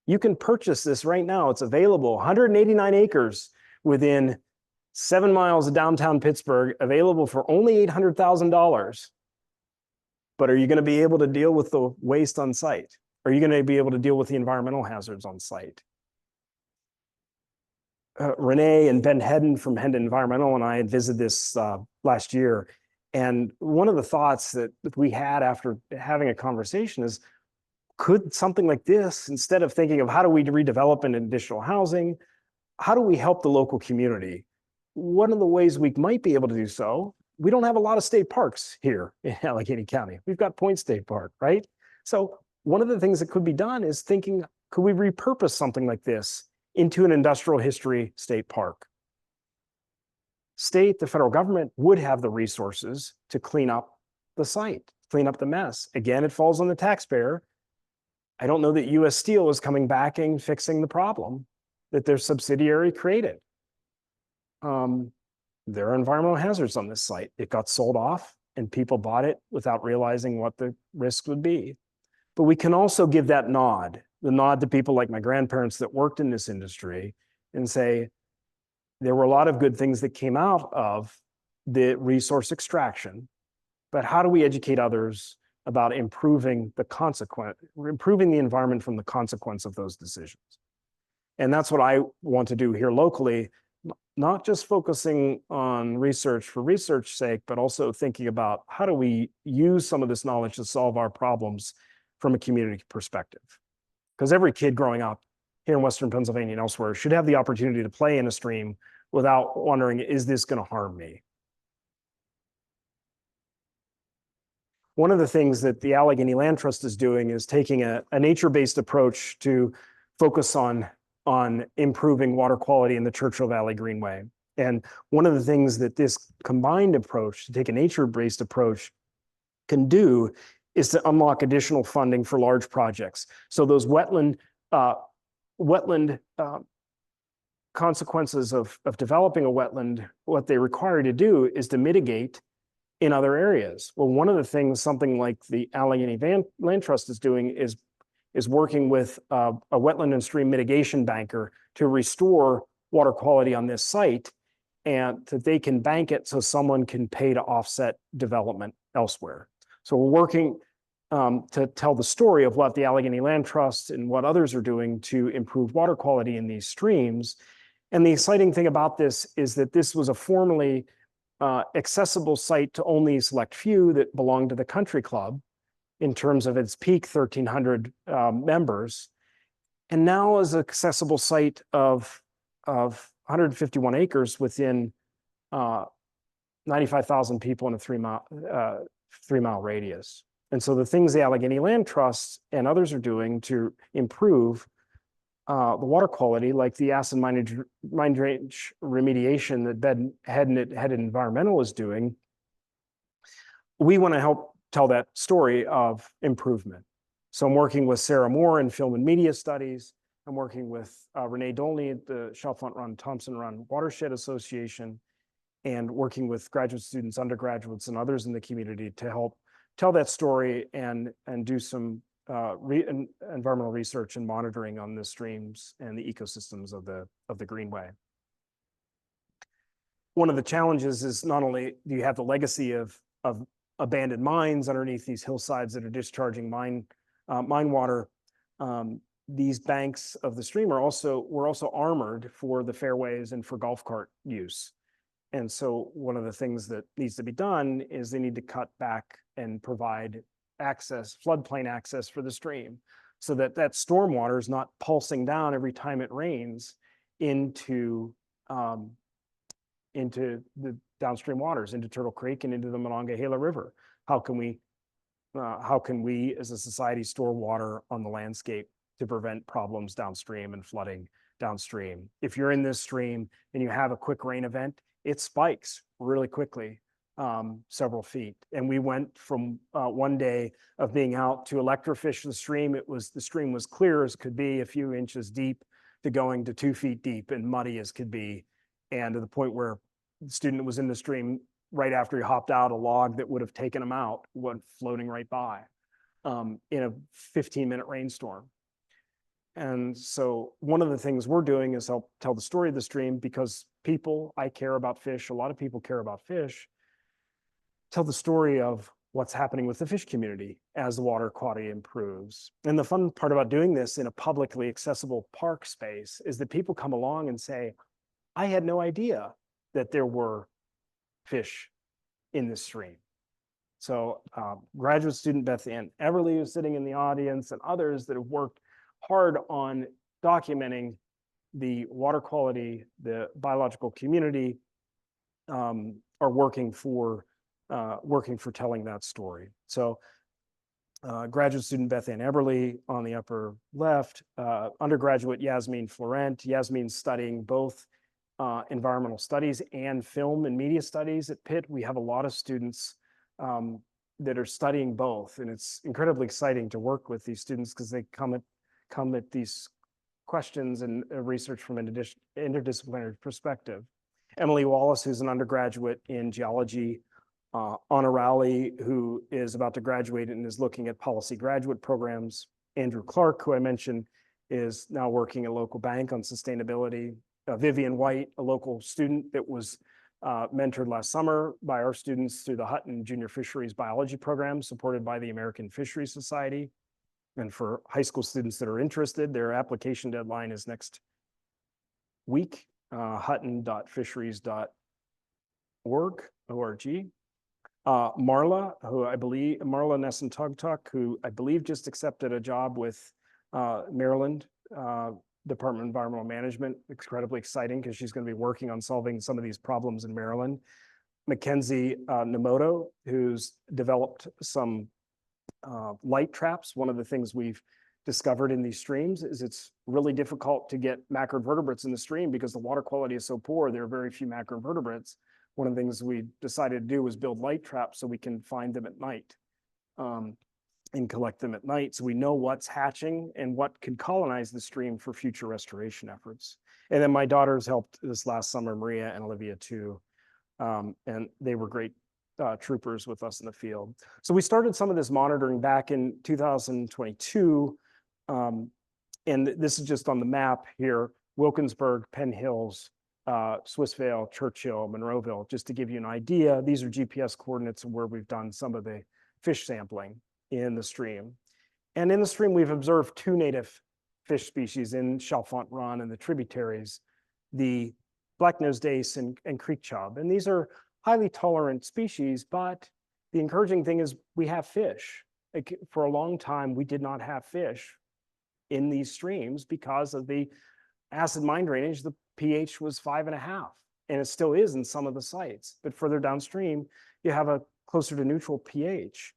You can purchase this right now. It's available, 189 acres within 7 miles of downtown Pittsburgh, available for only $800,000. But are you going to be able to deal with the waste on site? Are you going to be able to deal with the environmental hazards on site? Renee and Ben Hedden from Hedden Environmental and I had visited this last year. And one of the thoughts that we had after having a conversation is, could something like this, instead of thinking of how do we redevelop into additional housing, how do we help the local community? One of the ways we might be able to do so, we don't have a lot of state parks here in Allegheny County. We've got Point State Park, right? So one of the things that could be done is thinking, could we repurpose something like this into an industrial history state park? The federal government would have the resources to clean up the site, clean up the mess. Again, it falls on the taxpayer. I don't know that US Steel is coming back and fixing the problem that their subsidiary created. There are environmental hazards on this site. It got sold off and people bought it without realizing what the risk would be. But we can also give that nod, the nod to people like my grandparents that worked in this industry, and say, there were a lot of good things that came out of the resource extraction, but how do we educate others about improving the environment from the consequence of those decisions? And that's what I want to do here locally, not just focusing on research for research's sake, but also thinking about how do we use some of this knowledge to solve our problems from a community perspective. Because every kid growing up here in Western Pennsylvania and elsewhere should have the opportunity to play in a stream without wondering, is this going to harm me? One of the things that the Allegheny Land Trust is doing is taking a nature-based approach to focus on improving water quality in the Churchill Valley Greenway. And one of the things that this combined approach, to take a nature-based approach, can do is to unlock additional funding for large projects. So those wetland consequences of developing a wetland, what they require to do is to mitigate in other areas. Well, one of the things something like the Allegheny Land Trust is doing is working with a wetland and stream mitigation banker to restore water quality on this site, and that they can bank it so someone can pay to offset development elsewhere. So we're working to tell the story of what the Allegheny Land Trust and what others are doing to improve water quality in these streams. And the exciting thing about this is that this was a formerly accessible site to only a select few that belonged to the country club in terms of its peak 1,300 members, and now is an accessible site of 151 acres within 95,000 people in a 3-mile radius. And so the things the Allegheny Land Trust and others are doing to improve the water quality, like the acid mine drainage remediation that Head Environmental is doing, we want to help tell that story of improvement. So I'm working with Sarah Moore in Film and Media Studies. I'm working with Renee Dolney at the Chalfont Run Thompson Run Watershed Association, and working with graduate students, undergraduates, and others in the community to help tell that story and do some environmental research and monitoring on the streams and the ecosystems of the Greenway. One of the challenges is not only do you have the legacy of abandoned mines underneath these hillsides that are discharging mine water, these banks of the stream were also armored for the fairways and for golf cart use. And so one of the things that needs to be done is they need to cut back and provide access, floodplain access for the stream, so that that storm water is not pulsing down every time it rains into the downstream waters, into Turtle Creek and into the Monongahela River. How can we as a society store water on the landscape to prevent problems downstream and flooding downstream? If you're in this stream and you have a quick rain event, it spikes really quickly, several feet. And we went from one day of being out to electrofish the stream. The stream was clear as could be, a few inches deep, to going to 2 feet deep and muddy as could be. And to the point where the student was in the stream right after he hopped out, a log that would have taken him out went floating right by in a 15-minute rainstorm. And so one of the things we're doing is help tell the story of the stream, because I care about fish, a lot of people care about fish, tell the story of what's happening with the fish community as the water quality improves. And the fun part about doing this in a publicly accessible park space is that people come along and say, I had no idea that there were fish in this stream. So graduate student Beth Ann Everly, who's sitting in the audience, and others that have worked hard on documenting the water quality, the biological community, are working for telling that story. So graduate student Beth Ann Everly on the upper left, undergraduate Yasmin Florent. Yasmin's studying both environmental studies and film and media studies at Pitt. We have a lot of students that are studying both, and it's incredibly exciting to work with these students because they come at these questions and research from an interdisciplinary perspective. Emily Wallace, who's an undergraduate in geology, Anna Rowley, who is about to graduate and is looking at policy graduate programs. Andrew Clark, who I mentioned, is now working at a local bank on sustainability. Vivian White, a local student that was mentored last summer by our students through the Hutton Junior Fisheries Biology Program, supported by the American Fisheries Society. And for high school students that are interested, their application deadline is next week, hutton.fisheries.org. Marla Nesson-Tugtuck, who I believe just accepted a job with Maryland Department of Environmental Management. Incredibly exciting because she's going to be working on solving some of these problems in Maryland. Mackenzie Nemoto, who's developed some light traps. One of the things we've discovered in these streams is it's really difficult to get macroinvertebrates in the stream because the water quality is so poor. There are very few macroinvertebrates. One of the things we decided to do was build light traps so we can find them at night and collect them at night, so we know what's hatching and what could colonize the stream for future restoration efforts. And then my daughters helped this last summer, Maria and Olivia too, and they were great troopers with us in the field. So we started some of this monitoring back in 2022, and this is just on the map here: Wilkinsburg, Penn Hills, Swissvale, Churchill, Monroeville, just to give you an idea. These are GPS coordinates of where we've done some of the fish sampling. in the stream. And in the stream, we've observed two native fish species in Chalfont Run and the tributaries, the black-nosed dace and creek chub. And these are highly tolerant species, but the encouraging thing is we have fish. Like, for a long time, we did not have fish in these streams because of the acid mine drainage. The pH was 5.5, and it still is in some of the sites. But further downstream, you have a closer to neutral pH.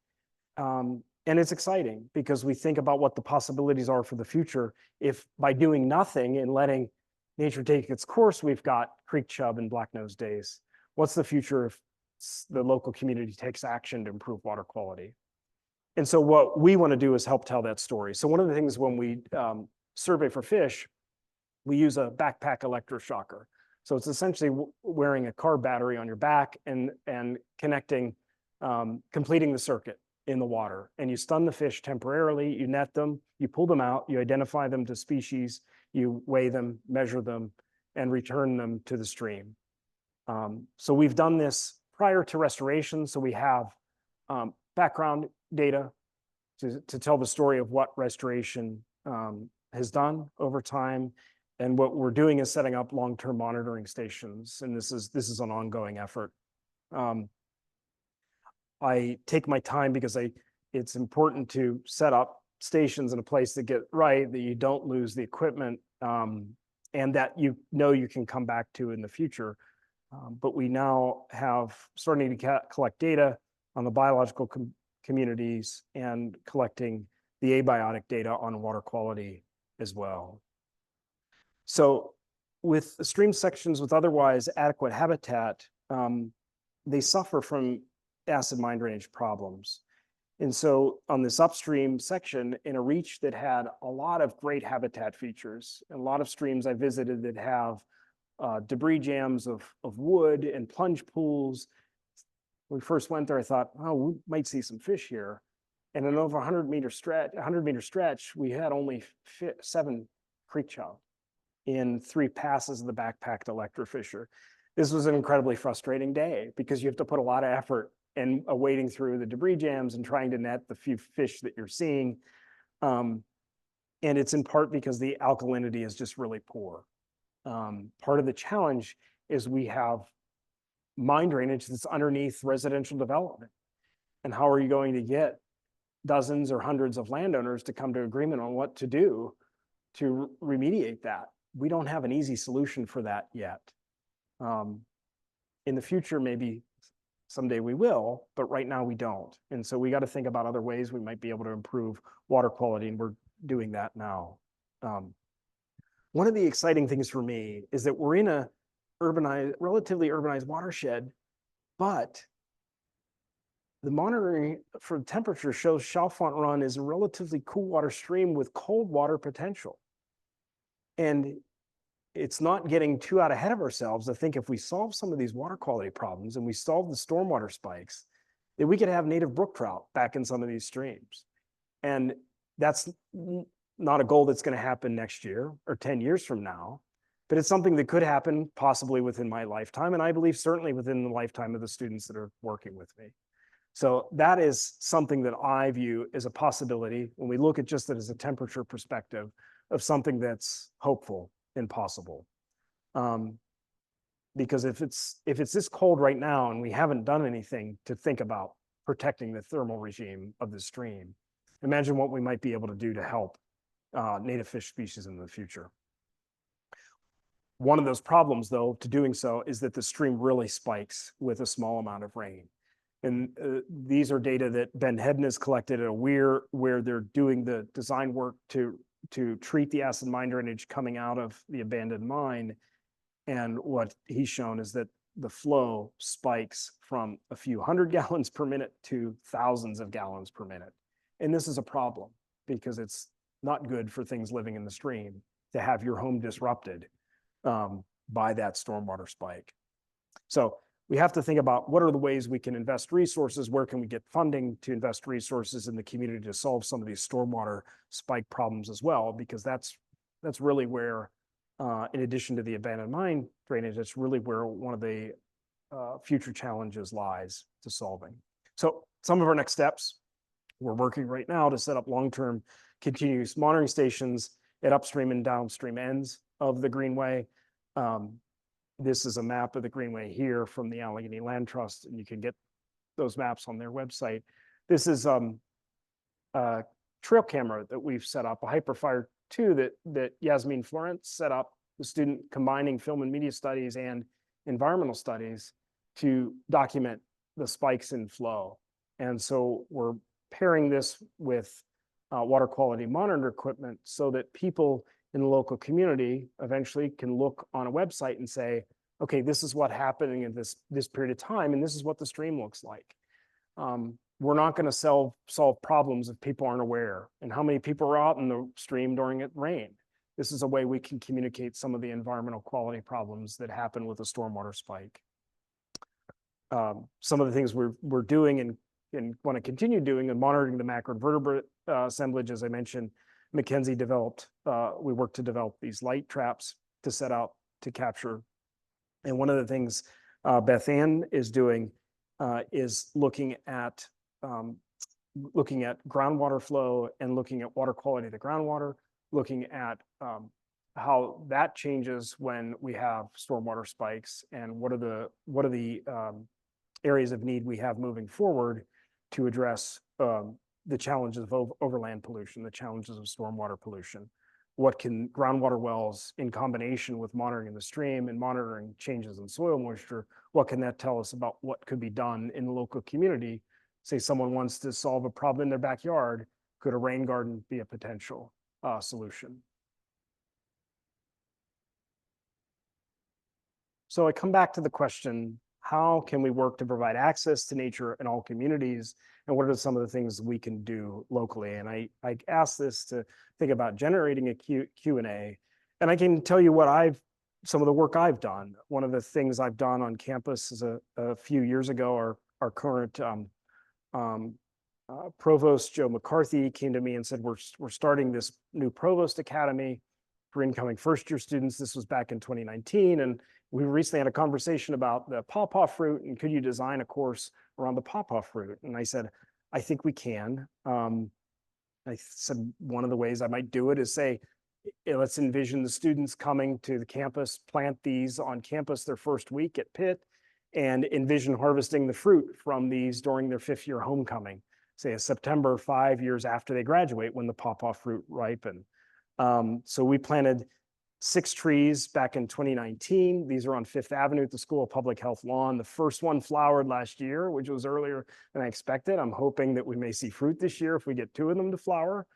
And it's exciting because we think about what the possibilities are for the future if by doing nothing and letting nature take its course, we've got creek chub and black-nosed dace. What's the future if the local community takes action to improve water quality? And so what we want to do is help tell that story. So one of the things when we survey for fish, we use a backpack electroshocker. So it's essentially wearing a car battery on your back and connecting, completing the circuit in the water. And you stun the fish temporarily, you net them, you pull them out, you identify them to species, you weigh them, measure them, and return them to the stream. So we've done this prior to restoration. So we have background data to tell the story of what restoration has done over time. And what we're doing is setting up long-term monitoring stations. And this is an ongoing effort. I take my time because it's important to set up stations in a place that get right, that you don't lose the equipment, and that you can come back to in the future. But we now have starting to collect data on the biological communities and collecting the abiotic data on water quality as well. So with the stream sections with otherwise adequate habitat, they suffer from acid mine drainage problems. And so on this upstream section in a reach that had a lot of great habitat features, and a lot of streams I visited that have debris jams of wood and plunge pools. When we first went there, I thought, oh, we might see some fish here. And in over 100-meter stretch, we had only 7 creek chub in 3 passes of the backpacked electrofisher. This was an incredibly frustrating day because you have to put a lot of effort in wading through the debris jams and trying to net the few fish that you're seeing. And it's in part because the alkalinity is just really poor. Part of the challenge is we have mine drainage that's underneath residential development. And how are you going to get dozens or hundreds of landowners to come to agreement on what to do to remediate that? We don't have an easy solution for that yet. In the future, maybe someday we will, but right now we don't. And so we got to think about other ways we might be able to improve water quality, and we're doing that now. One of the exciting things for me is that we're in a relatively urbanized watershed, but the monitoring for temperature shows Chalfont Run is a relatively cool water stream with cold water potential. And it's not getting too out ahead of ourselves to think if we solve some of these water quality problems and we solve the stormwater spikes, that we could have native brook trout back in some of these streams. And that's not a goal that's going to happen next year or 10 years from now, but it's something that could happen possibly within my lifetime. And I believe certainly within the lifetime of the students that are working with me. So that is something that I view as a possibility when we look at just it as a temperature perspective of something that's hopeful and possible. Because if it's this cold right now and we haven't done anything to think about protecting the thermal regime of the stream, imagine what we might be able to do to help native fish species in the future. One of those problems, though, to doing so is that the stream really spikes with a small amount of rain. And these are data that Ben Hedden has collected at a weir where they're doing the design work to treat the acid mine drainage coming out of the abandoned mine. And what he's shown is that the flow spikes from a few hundred gallons per minute to thousands of gallons per minute. And this is a problem because it's not good for things living in the stream to have your home disrupted by that stormwater spike. So we have to think about what are the ways we can invest resources, where can we get funding to invest resources in the community to solve some of these stormwater spike problems as well, because that's really where, in addition to the abandoned mine drainage, that's really where one of the future challenges lies to solving. So some of our next steps, We're working right now to set up long-term continuous monitoring stations at upstream and downstream ends of the Greenway. This is a map of the Greenway here from the Allegheny Land Trust, and you can get those maps on their website. This is a trail camera that we've set up, a Hyperfire 2 that Yasmin Florence set up, the student combining film and media studies and environmental studies to document the spikes in flow. And so we're pairing this with water quality monitor equipment so that people in the local community eventually can look on a website and say, okay, this is what happened in this period of time, and this is what the stream looks like. We're not going to solve problems if people aren't aware. And how many people are out in the stream during it rain? This is a way we can communicate some of the environmental quality problems that happen with a stormwater spike. Some of the things we're doing and want to continue doing and monitoring the macroinvertebrate assemblage, as I mentioned, Mackenzie developed, we worked to develop these light traps to set out to capture. And one of the things Beth Ann is doing is looking at groundwater flow and looking at water quality of the groundwater, looking at how that changes when we have stormwater spikes, and what are the areas of need we have moving forward to address the challenges of overland pollution, the challenges of stormwater pollution. What can groundwater wells, in combination with monitoring the stream and monitoring changes in soil moisture, what can that tell us about what could be done in the local community? Say someone wants to solve a problem in their backyard, could a rain garden be a potential solution? So I come back to the question, how can we work to provide access to nature in all communities? And what are some of the things we can do locally? And I asked this to think about generating a Q&A. And I can tell you what some of the work I've done. One of the things I've done on campus is a few years ago, our current provost, Joe McCarthy, came to me and said, we're starting this new provost academy for incoming first-year students. This was back in 2019. And we recently had a conversation about the pawpaw fruit, and could you design a course around the pawpaw fruit? And I said, I think we can. I said, one of the ways I might do it is say, let's envision the students coming to the campus, plant these on campus their first week at Pitt, and envision harvesting the fruit from these during their 5th-year homecoming, say September, 5 years after they graduate, when the pawpaw fruit ripen. So we planted 6 trees back in 2019. These are on 5th Avenue at the School of Public Health lawn. The first one flowered last year, which was earlier than I expected. I'm hoping that we may see fruit this year if we get 2 of them to flower.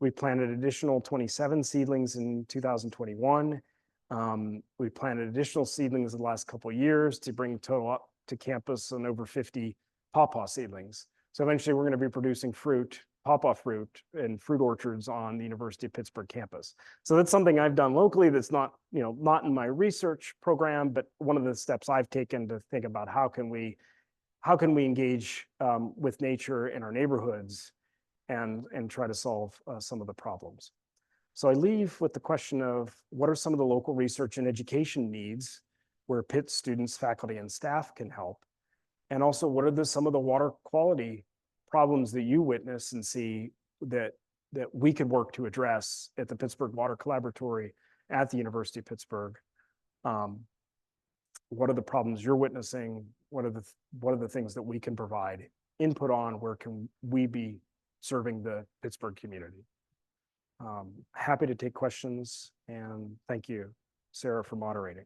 We planted additional 27 seedlings in 2021. We planted additional seedlings in the last couple of years to bring total up to campus on over 50 pawpaw seedlings. So eventually we're going to be producing pawpaw fruit and fruit orchards on the University of Pittsburgh campus. So that's something I've done locally that's not in my research program, but one of the steps I've taken to think about how can we engage with nature in our neighborhoods and try to solve some of the problems. So I leave with the question of what are some of the local research and education needs where Pitt students, faculty, and staff can help? And also, what are some of the water quality problems that you witness and see that we could work to address at the Pittsburgh Water Collaboratory at the University of Pittsburgh? What are the problems you're witnessing? What are the things that we can provide input on? Where can we be serving the Pittsburgh community? Happy to take questions, and thank you, Sarah, for moderating.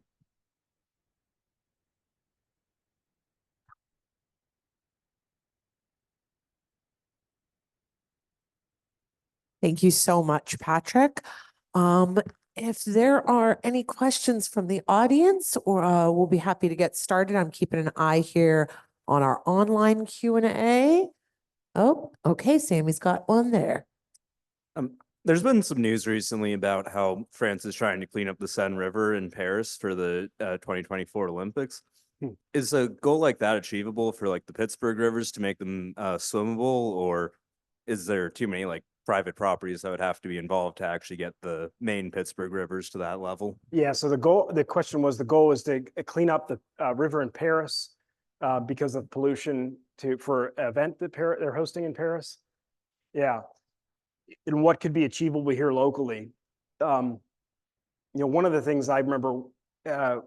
Thank you so much, Patrick. If there are any questions from the audience, or we'll be happy to get started. I'm keeping an eye here on our online Q&A. Oh, okay, Sammy's got one there. There's been some news recently about how France is trying to clean up the Seine River in Paris for the 2024 Olympics. Is a goal like that achievable for like the Pittsburgh rivers to make them swimmable, or is there too many like private properties that would have to be involved to actually get the main Pittsburgh rivers to that level? Yeah, so the goal is to clean up the river in Paris because of pollution for an event that they're hosting in Paris. Yeah. And what could be achievable here locally? One of the things I remember uh,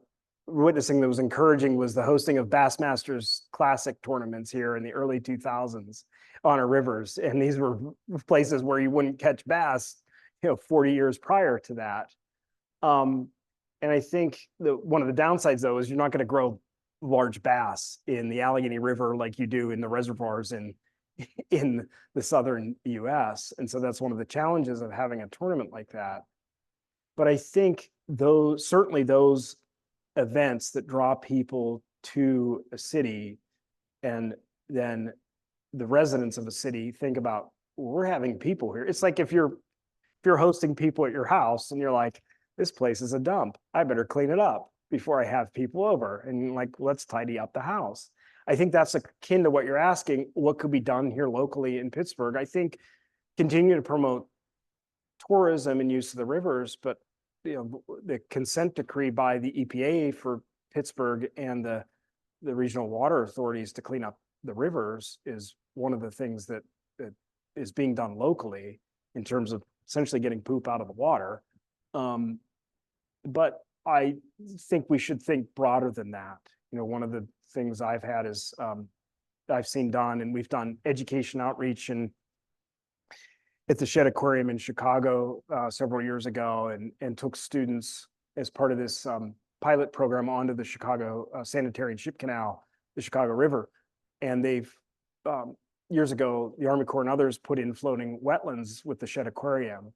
witnessing that was encouraging was the hosting of Bassmasters Classic tournaments here in the early 2000s on our rivers. And these were places where you wouldn't catch bass, 40 years prior to that. And I think one of the downsides, though, is you're not going to grow large bass in the Allegheny River like you do in the reservoirs in the southern US. And so that's one of the challenges of having a tournament like that. But I think certainly those events that draw people to a city, and then the residents of a city think about, well, we're having people here. It's like if you're hosting people at your house and you're like, this place is a dump, I better clean it up before I have people over, and like, let's tidy up the house. I think that's akin to what you're asking, what could be done here locally in Pittsburgh. I think continue to promote tourism and use of the rivers, but the consent decree by the EPA for Pittsburgh and the regional water authorities to clean up the rivers is one of the things that is being done locally in terms of essentially getting poop out of the water. But I think we should think broader than that. One of the things I've had is I've seen done, and we've done education outreach and at the Shedd Aquarium in Chicago several years ago, and took students as part of this pilot program onto the Chicago Sanitary and Ship Canal, the Chicago River. And they've, years ago, the Army Corps and others put in floating wetlands with the Shedd Aquarium.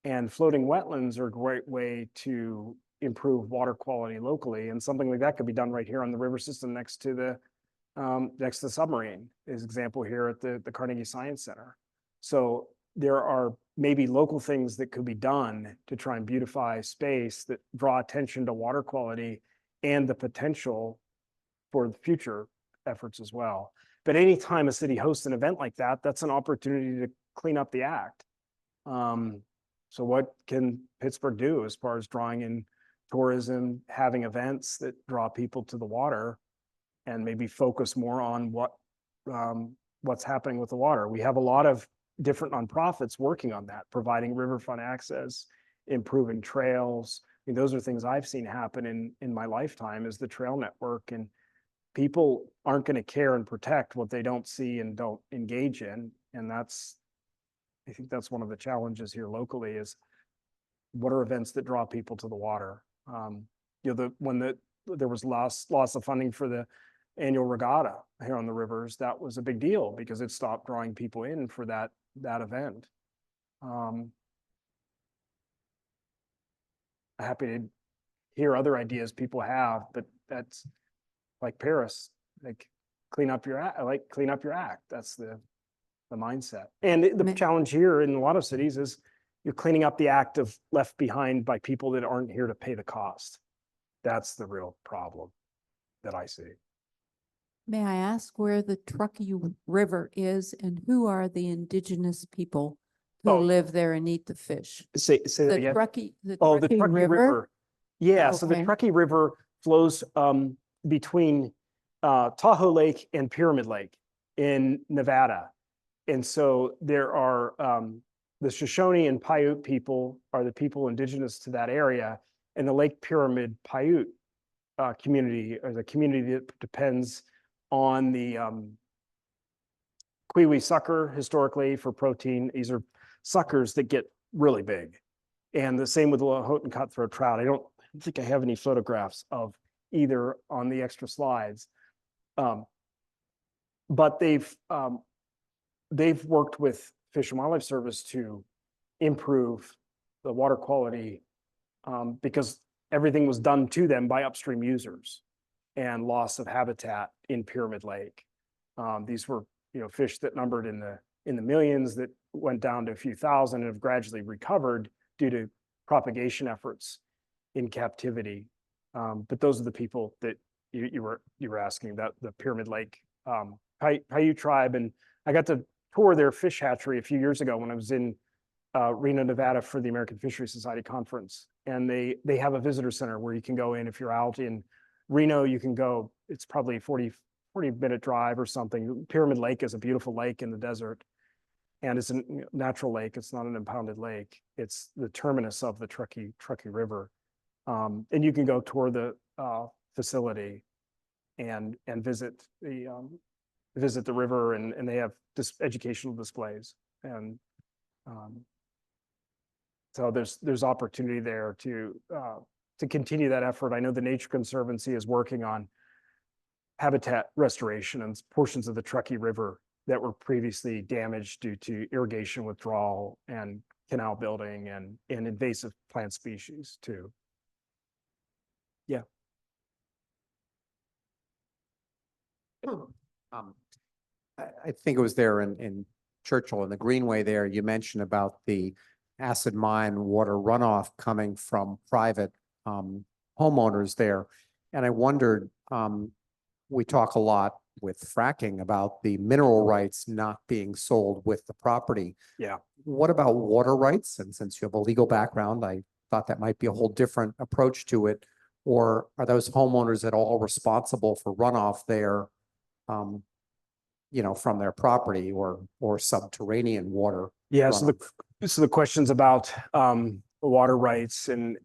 And floating wetlands are a great way to improve water quality locally. And something like that could be done right here on the river system next to the submarine, is example here at the Carnegie Science Center. So there are maybe local things that could be done to try and beautify space that draw attention to water quality and the potential for the future efforts as well. But anytime a city hosts an event like that, that's an opportunity to clean up the act. So what can Pittsburgh do as far as drawing in tourism, having events that draw people to the water, and maybe focus more on what's happening with the water? We have a lot of different nonprofits working on that, providing riverfront access, improving trails. I mean, those are things I've seen happen in my lifetime, is the trail network. And people aren't going to care and protect what they don't see and don't engage in. And I think that's one of the challenges here locally, is what are events that draw people to the water? When there was loss of funding for the annual regatta here on the rivers, that was a big deal because it stopped drawing people in for that event. Happy to hear other ideas people have, but that's like Paris, like clean up your act. That's the mindset. And the challenge here in a lot of cities is you're cleaning up the act of left behind by people that aren't here to pay the cost. That's the real problem that I see. May I ask where the Truckee River is and who are the indigenous people who live there and eat the fish? Say that The again. Truckee, The Truckee River. Yeah, so the Okay. Truckee River flows between Tahoe Lake and Pyramid Lake in Nevada. And so there are the Shoshone and Paiute people are the people indigenous to that area, and the Lake Pyramid Paiute community, or the community that depends on the kiwi sucker historically for protein. These are suckers that get really big. And the same with the Lahontan cutthroat trout. I don't think I have any photographs of either on the extra slides. But they've worked with Fish and Wildlife Service to improve the water quality because everything was done to them by upstream users, and loss of habitat in Pyramid Lake. These were fish that numbered in the millions that went down to a few thousand and have gradually recovered due to propagation efforts in captivity. But those are the people that you were asking, that the Pyramid Lake Paiute tribe. And I got to tour their fish hatchery a few years ago when I was in Reno, Nevada for the American Fisheries Society conference. And they have a visitor center where you can go in. If you're out in Reno, you can go, it's probably 40-minute drive or something. Pyramid Lake is a beautiful lake in the desert. and it's a natural lake. It's not an impounded lake. It's the terminus of the Truckee River. And you can go tour the facility and visit the river, and they have educational displays, and so there's opportunity there to continue that effort. I know the Nature Conservancy is working on habitat restoration and portions of the Truckee River that were previously damaged due to irrigation withdrawal and canal building and invasive plant species too. Yeah. I think it was there in Churchill in the Greenway there, you mentioned about the acid mine water runoff coming from private homeowners there. And I wondered, we talk a lot with fracking about the mineral rights not being sold with the property. Yeah. What about water rights? And since you have a legal background, I thought that might be a whole different approach to it. Or are those homeowners at all responsible for runoff there, from their property or subterranean water? Yeah. So the questions about water rights and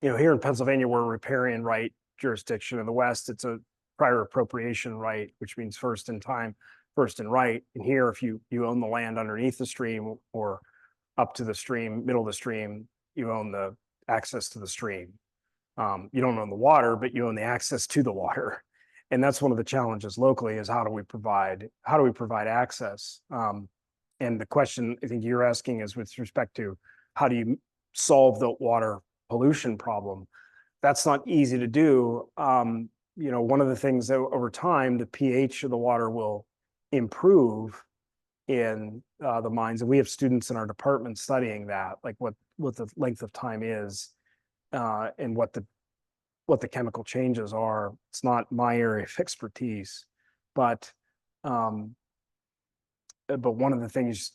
here in Pennsylvania, we're a riparian right jurisdiction. In the West, it's a prior appropriation right, which means first in time, first in right. And here, if you own the land underneath the stream or up to the stream, middle of the stream, you own the access to the stream. You don't own the water, but you own the access to the water. And that's one of the challenges locally is how do we provide access? And the question I think you're asking is with respect to how do you solve the water pollution problem? That's not easy to do. One of the things that over time, the pH of the water will improve in the mines. And we have students in our department studying that, like what the length of time is and what the chemical changes are. It's not my area of expertise, but one of the things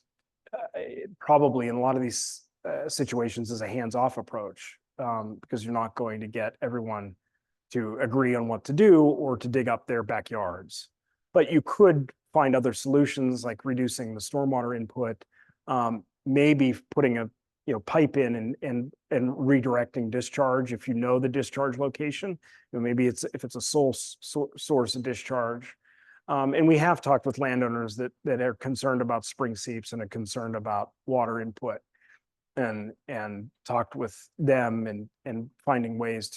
probably in a lot of these situations is a hands-off approach because you're not going to get everyone to agree on what to do or to dig up their backyards. But you could find other solutions like reducing the stormwater input, maybe putting a pipe in and redirecting discharge if you know the discharge location. Maybe if it's a sole source of discharge. And we have talked with landowners that are concerned about spring seeps and are concerned about water input, and talked with them and finding ways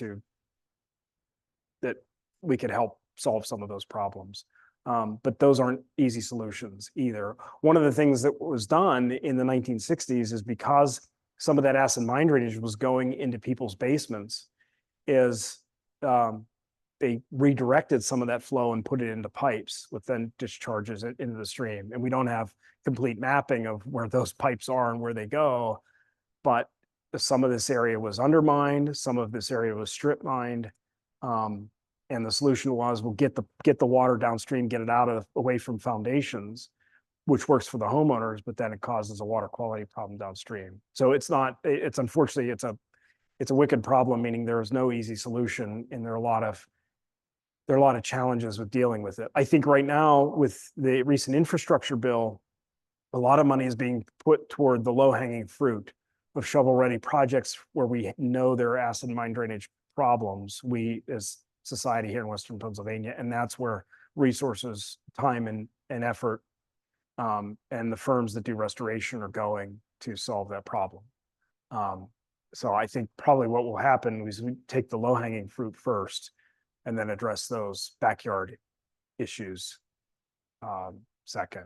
that we could help solve some of those problems. But those aren't easy solutions either. One of the things that was done in the 1960s is because some of that acid mine drainage was going into people's basements is they redirected some of that flow and put it into pipes, which then discharges it into the stream. And we don't have complete mapping of where those pipes are and where they go, but some of this area was undermined, some of this area was strip mined. And the solution was we'll get the water downstream, get it away from foundations, which works for the homeowners, but then it causes a water quality problem downstream. So unfortunately, it's a wicked problem, meaning there is no easy solution, and there are a lot of challenges with dealing with it. I think right now with the recent infrastructure bill, a lot of money is being put toward the low-hanging fruit of shovel-ready projects where we know there are acid mine drainage problems. We as society here in Western Pennsylvania, and that's where resources, time, and effort, and the firms that do restoration are going to solve that problem. So I think probably what will happen is we take the low-hanging fruit first, and then address those backyard issues second,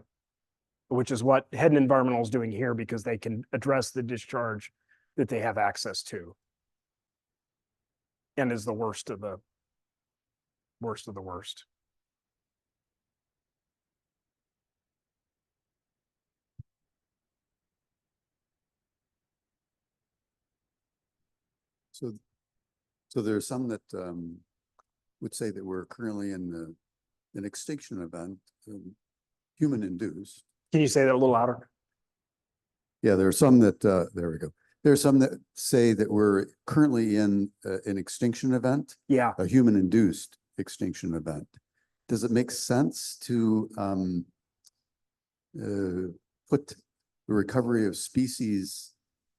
which is what Head Environmental is doing here because they can address the discharge that they have access to, and is the worst of the worst. So there are some that would say that we're currently in an extinction event, human induced. Can you say that a little louder? Yeah, there are some that, there we go. There are some that say that we're currently in an extinction event, Yeah. a human induced extinction event. Does it make sense to put the recovery of species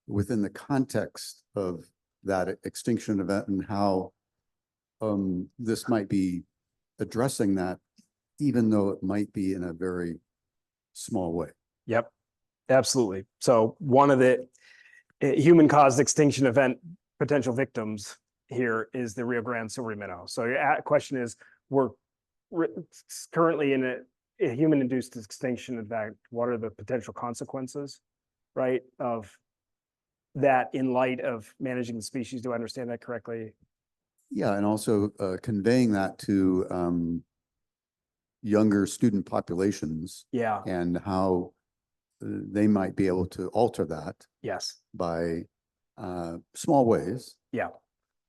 within the context of that extinction event and how this might be addressing that, even though it might be in a very small way. Yep, absolutely. So one of the human-caused extinction event potential victims here is the Rio Grande silvery minnow. So your question is, we're currently in a human-induced extinction event. What are the potential consequences, right, of that in light of managing the species? Do I understand that correctly? Yeah, and also conveying that to younger student populations Yeah, and how they might be able to alter that yes, by small ways. yeah,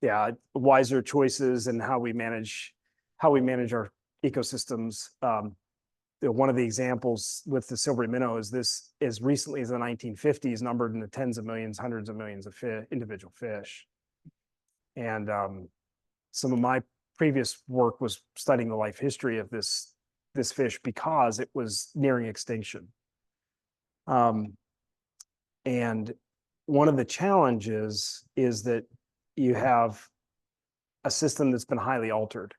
yeah. Wiser choices and how we manage our ecosystems. One of the examples with the silvery minnow is this, as recently as the 1950s, numbered in the tens of millions, hundreds of millions of individual fish. And some of my previous work was studying the life history of this fish because it was nearing extinction. And one of the challenges is that you have a system that's been highly altered.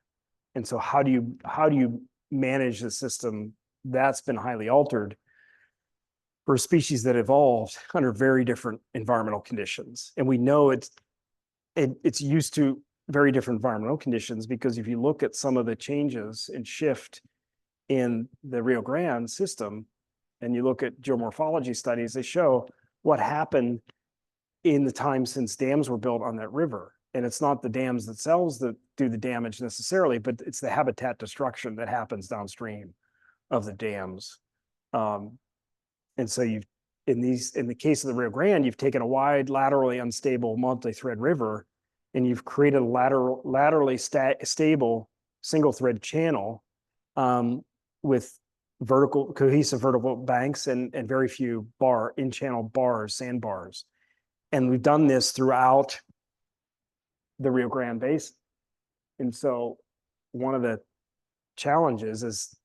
And so how do you manage a system that's been highly altered for a species that evolved under very different environmental conditions? And we know it's used to very different environmental conditions, because if you look at some of the changes and shift in the Rio Grande system, and you look at geomorphology studies, they show what happened in the time since dams were built on that river. And it's not the dams themselves that do the damage necessarily, but it's the habitat destruction that happens downstream of the dams. And so in the case of the Rio Grande, you've taken a wide, laterally unstable multi-thread river, and you've created a laterally stable single thread channel with cohesive vertical banks and very few in-channel bars, sandbars. And we've done this throughout the Rio Grande Basin. And so one of the challenges is,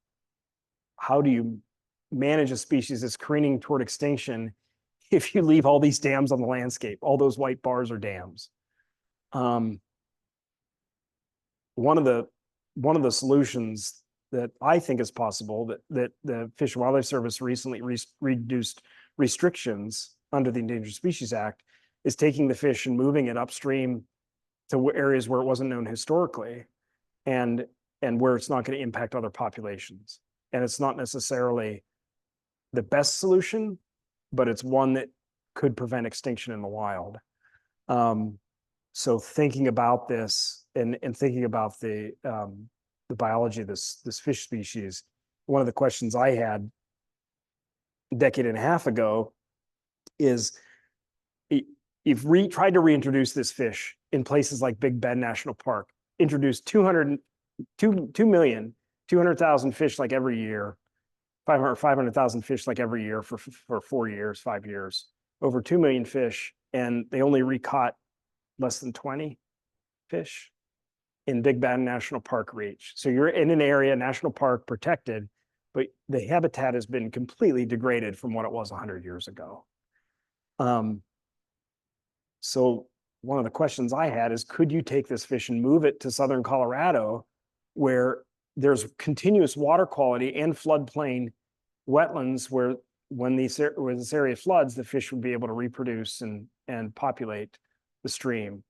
how do you manage a species that's careening toward extinction if you leave all these dams on the landscape? All those white bars are dams. One of the solutions that I think is possible, that the Fish and Wildlife Service recently reduced restrictions under the Endangered Species Act, is taking the fish and moving it upstream to areas where it wasn't known historically, and where it's not going to impact other populations. And it's not necessarily the best solution, but it's one that could prevent extinction in the wild. So thinking about this and thinking about the biology of this fish species, one of the questions I had a decade and a half ago is, you've tried to reintroduce this fish in places like Big Bend National Park, introduced 200,000 fish like every year, 500,000 fish like every year for 4 years, 5 years, over 2 million fish, and they only recaught less than 20 fish in Big Bend National Park reach. So you're in an area, national park, protected, but the habitat has been completely degraded from what it was 100 years ago. So one of the questions I had is, could you take this fish and move it to southern Colorado, where there's continuous water quality and floodplain wetlands, where when this area floods, the fish would be able to reproduce and populate the stream.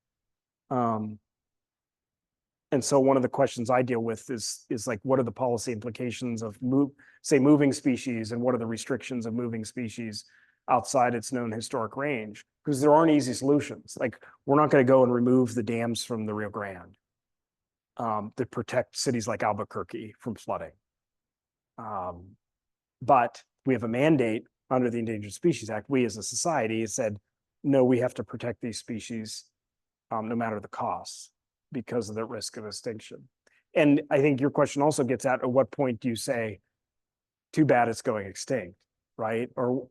And so one of the questions I deal with is like, what are the policy implications of moving species, and what are the restrictions of moving species outside its known historic range? Because there aren't easy solutions. Like, we're not going to go and remove the dams from the Rio Grande that protect cities like Albuquerque from flooding. But we have a mandate under the Endangered Species Act. We as a society said, no, we have to protect these species no matter the costs, because of the risk of extinction. And I think your question also gets at what point do you say, too bad it's going extinct, right? Or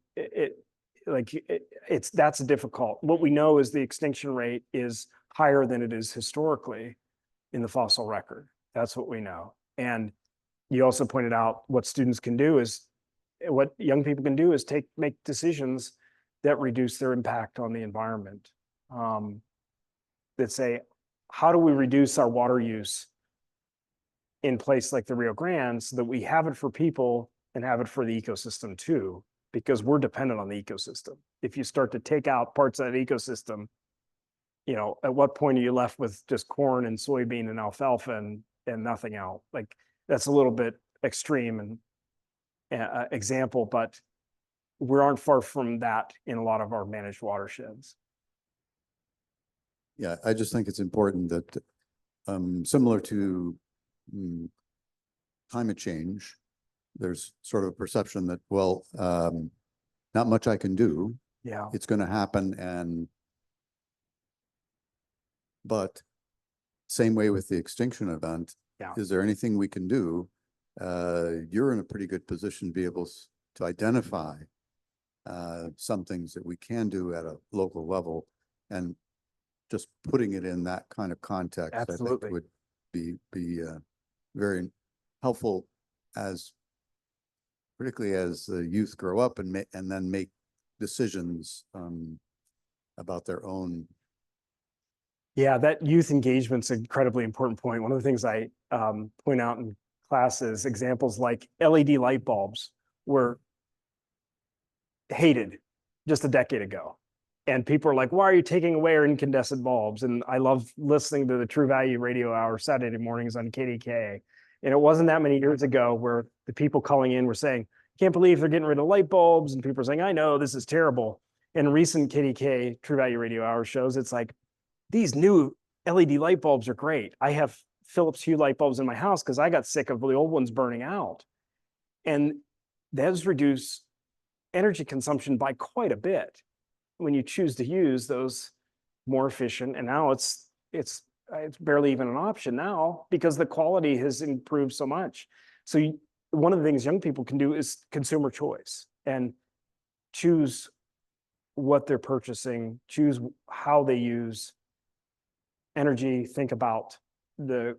that's difficult. What we know is the extinction rate is higher than it is historically in the fossil record. That's what we know. And you also pointed out what students can do is what young people can do is make decisions that reduce their impact on the environment. That say, how do we reduce our water use in place like the Rio Grande so that we have it for people and have it for the ecosystem too, because we're dependent on the ecosystem. If you start to take out parts of that ecosystem, you know, at what point are you left with just corn and soybean and alfalfa and nothing else? Like, that's a little bit extreme and example, but we aren't far from that in a lot of our managed watersheds. Yeah, I just think it's important that, similar to climate change, there's sort of a perception that, well, not much I can do. Yeah. It's going to happen. But same way with the extinction event. Yeah. Is there anything we can do? You're in a pretty good position to be able to identify some things that we can do at a local level, and just putting it in that kind of context, Absolutely. I think would be very helpful, particularly as the youth grow up and then make decisions about their own. Yeah, that youth engagement's an incredibly important point. One of the things I point out in classes, examples like LED light bulbs were hated just a decade ago. And people are like, why are you taking away our incandescent bulbs? And I love listening to the True Value Radio Hour Saturday mornings on KDK. And it wasn't that many years ago where the people calling in were saying, can't believe they're getting rid of light bulbs. And people are saying, I know, this is terrible. In recent KDK True Value Radio Hour shows, it's like, these new LED light bulbs are great. I have Philips Hue light bulbs in my house because I got sick of the old ones burning out. And those reduce energy consumption by quite a bit when you choose to use those more efficient. And now it's barely even an option now because the quality has improved so much. So one of the things young people can do is consumer choice and choose what they're purchasing, choose how they use energy, think about the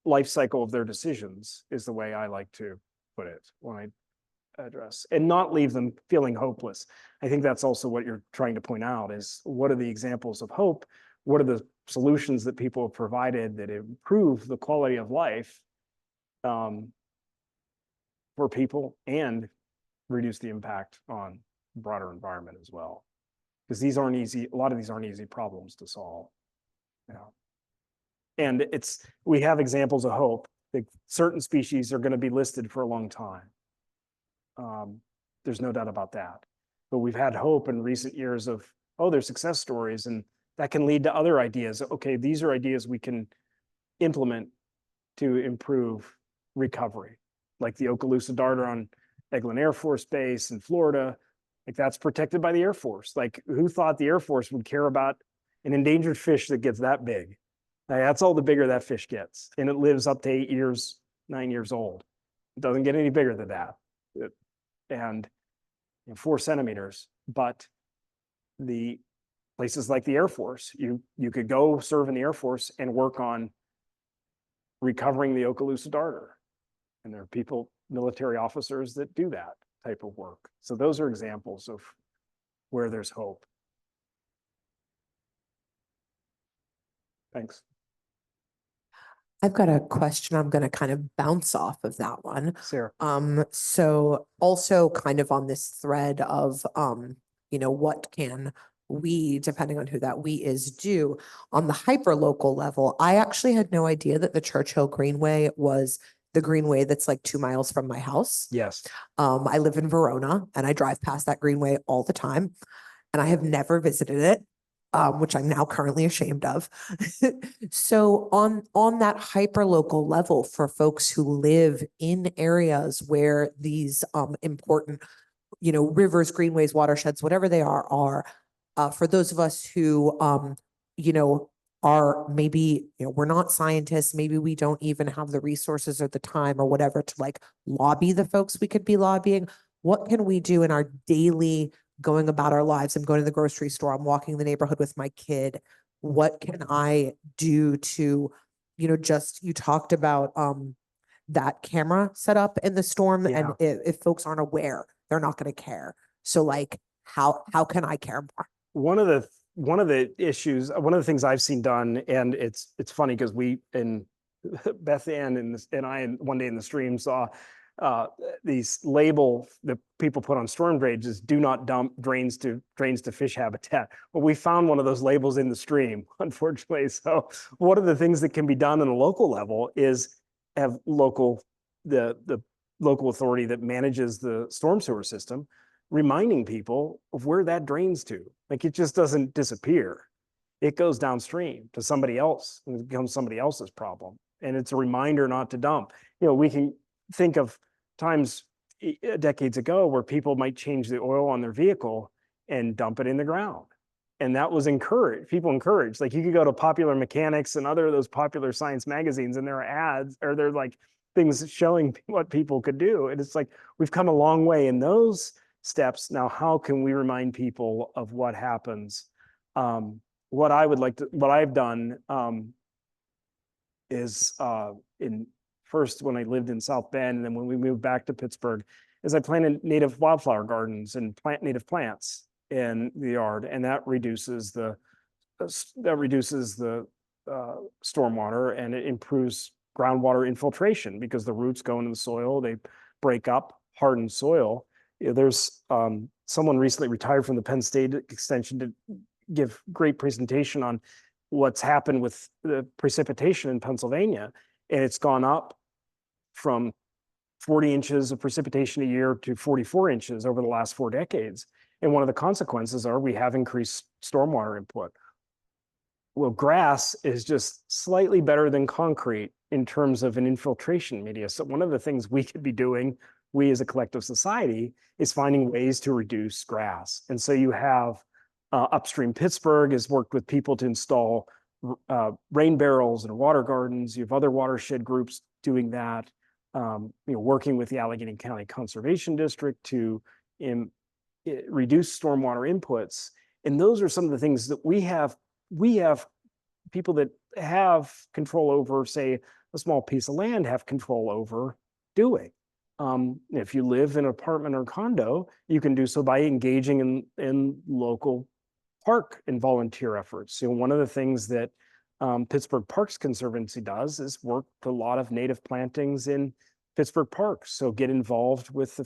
life cycle of their decisions is the way I like to put it when I address, and not leave them feeling hopeless. I think that's also what you're trying to point out is what are the examples of hope? What are the solutions that people have provided that improve the quality of life for people and reduce the impact on the broader environment as well? Because these aren't easy, a lot of these aren't easy problems to solve. And we have examples of hope. Like certain species are going to be listed for a long time. There's no doubt about that. But we've had hope in recent years of, oh, there's success stories, and that can lead to other ideas. Okay, these are ideas we can implement to improve recovery, like the Okaloosa darter on Eglin Air Force Base in Florida. Like that's protected by the Air Force. Like who thought the Air Force would care about an endangered fish that gets that big? That's all the bigger that fish gets. And it lives up to 8 years, 9 years old. It doesn't get any bigger than that. And 4 centimeters. But the places like the Air Force, you could go serve in the Air Force and work on recovering the Okaloosa darter. And there are people, military officers that do that type of work. So those are examples of where there's hope. Thanks. I've got a question. I'm going to kind of bounce off of that one. Sarah. So also kind of on this thread of, what can we, depending on who that we is, do on the hyper-local level. I actually had no idea that the Churchill Greenway was the Greenway that's like 2 miles from my house. Yes. I live in Verona and I drive past that Greenway all the time and I have never visited it. Which I'm now currently ashamed of. So on that hyper local level for folks who live in areas where these important, rivers, greenways, watersheds, whatever they are for those of us who, are maybe, we're not scientists, maybe we don't even have the resources or the time or whatever to like lobby the folks we could be lobbying. What can we do in our daily going about our lives? I'm going to the grocery store, I'm walking the neighborhood with my kid. What can I do to, you talked about that camera set up in the storm. And Yeah. if folks aren't aware, they're not going to care. So like, how can I care more? One of the issues, one of the things I've seen done, and it's funny because we in Beth Ann and I one day in the stream saw these label that people put on storm drains: "Do not dump drains to fish habitat." Well, we found one of those labels in the stream, unfortunately. So one of the things that can be done on a local level is have the local authority that manages the storm sewer system reminding people of where that drains to. Like, it just doesn't disappear. It goes downstream to somebody else and it becomes somebody else's problem. And it's a reminder not to dump. You know, we can think of times decades ago where people might change the oil on their vehicle and dump it in the ground. And that was encouraged, people encouraged. Like, you could go to Popular Mechanics and other of those popular science magazines, and there are ads, or they're like things showing what people could do. And it's like, we've come a long way in those steps. Now, how can we remind people of what happens? What I've done is first, when I lived in South Bend, and then when we moved back to Pittsburgh, is I planted native wildflower gardens and plant native plants in the yard, and that reduces the stormwater, and it improves groundwater infiltration because the roots go into the soil, they break up hardened soil. You know, there's someone recently retired from the Penn State Extension to give great presentation on what's happened with the precipitation in Pennsylvania, and it's gone up from 40 inches of precipitation a year to 44 inches over the last 4 decades. And one of the consequences are we have increased stormwater input. Well, grass is just slightly better than concrete in terms of an infiltration media. So one of the things we could be doing, we as a collective society, is finding ways to reduce grass. And so you have upstream Pittsburgh has worked with people to install rain barrels and water gardens. You have other watershed groups doing that. Working with the Allegheny County Conservation District to reduce stormwater inputs. And those are some of the things that we have people that have control over, say, a small piece of land, have control over doing. If you live in an apartment or condo, you can do so by engaging in local park and volunteer efforts. One of the things that Pittsburgh Parks Conservancy does is work with a lot of native plantings in Pittsburgh parks. So get involved with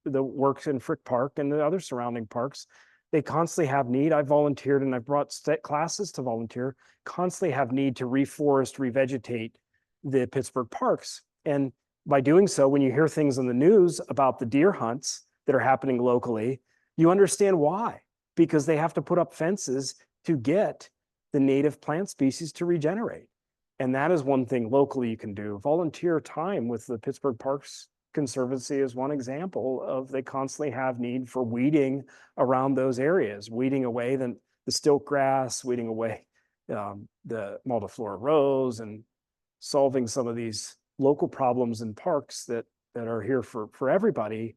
the works in Frick Park and the other surrounding parks. They constantly have need. I've volunteered and I've brought classes to volunteer, constantly have need to reforest, revegetate the Pittsburgh parks. And by doing so, when you hear things on the news about the deer hunts that are happening locally, you understand why, because they have to put up fences to get the native plant species to regenerate. And that is one thing locally you can do. Volunteer time with the Pittsburgh Parks Conservancy is one example of they constantly have need for weeding around those areas, weeding away the stilt grass, weeding away the multiflora rose, and solving some of these local problems in parks that are here for everybody.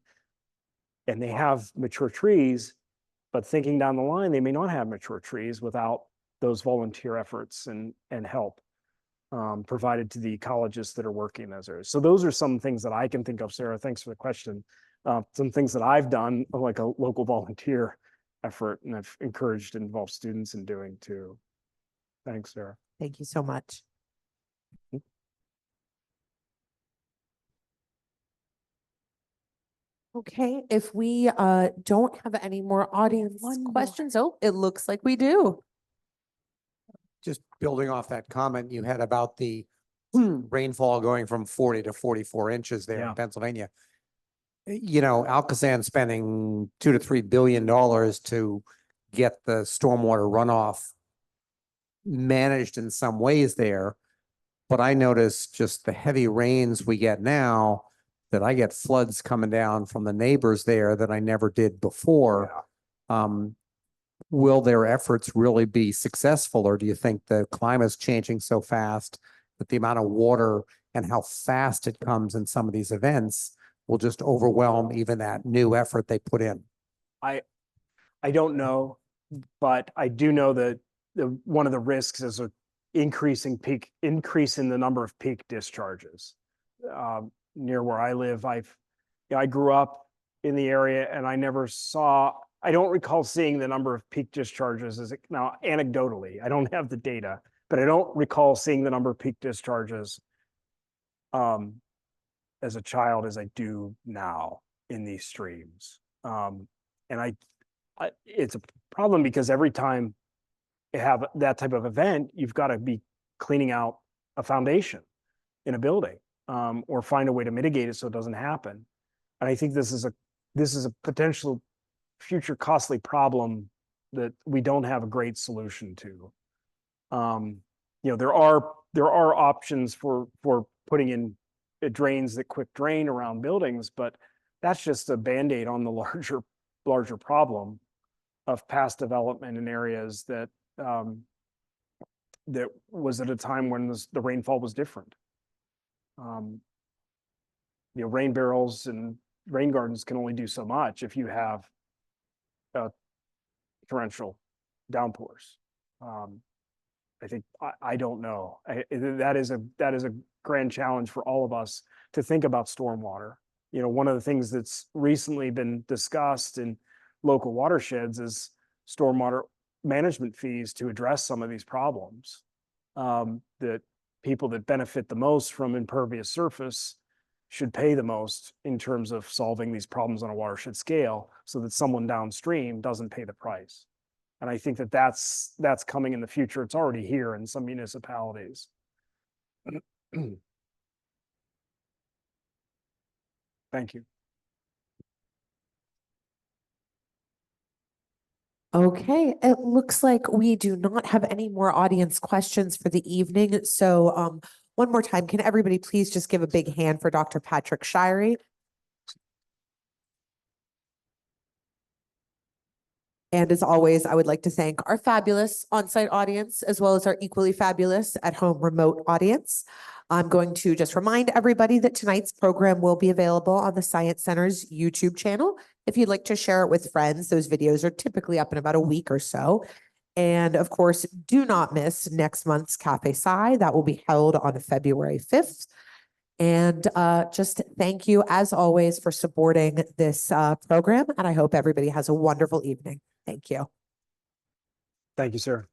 And they have mature trees, but thinking down the line, they may not have mature trees without those volunteer efforts and help provided to the ecologists that are working in those areas. So those are some things that I can think of, Sarah. Thanks for the question. Some things that I've done, like a local volunteer effort, and I've encouraged and involved students in doing too. Thanks, Sarah. Thank you so much. Okay, if we don't have any more audience One more. questions, oh, it looks like we do. Just building off that comment you had about the rainfall going from 40 to 44 inches there Yeah. in Pennsylvania. Alcosan spending $2 to $3 billion to get the stormwater runoff managed in some ways there. But I noticed just the heavy rains we get now, that I get floods coming down from the neighbors there that I never did before. Will their efforts really be successful, or do you think the climate's changing so fast that the amount of water and how fast it comes in some of these events will just overwhelm even that new effort they put in? I don't know, but I do know that one of the risks is an increase in the number of peak discharges. near where I live. I grew up in the area and I don't recall seeing the number of peak discharges now anecdotally. I don't have the data, but I don't recall seeing the number of peak discharges as a child as I do now in these streams. And it's a problem because every time you have that type of event, you've got to be cleaning out a foundation in a building, or find a way to mitigate it so it doesn't happen. And I think this is a potential future costly problem that we don't have a great solution to. There are options for putting in drains that quick drain around buildings, but that's just a Band-Aid on the larger problem of past development in areas that that was at a time when the rainfall was different. Rain barrels and rain gardens can only do so much if you have torrential downpours. I think I don't know. That is a grand challenge for all of us to think about stormwater. One of the things that's recently been discussed in local watersheds is stormwater management fees to address some of these problems. That people that benefit the most from impervious surface should pay the most in terms of solving these problems on a watershed scale, so that someone downstream doesn't pay the price. And I think that's coming in the future. It's already here in some municipalities. Thank you. Okay, it looks like we do not have any more audience questions for the evening. So one more time, can everybody please just give a big hand for Dr. Patrick Shirey? And as always, I would like to thank our fabulous on-site audience, as well as our equally fabulous at-home remote audience. I'm going to just remind everybody that tonight's program will be available on the Science Center's YouTube channel. If you'd like to share it with friends, those videos are typically up in about a week or so. And of course, do not miss next month's Café Sci. That will be held on February 5th. And just thank you, as always, for supporting this program. And I hope everybody has a wonderful evening. Thank you. Thank you, sir.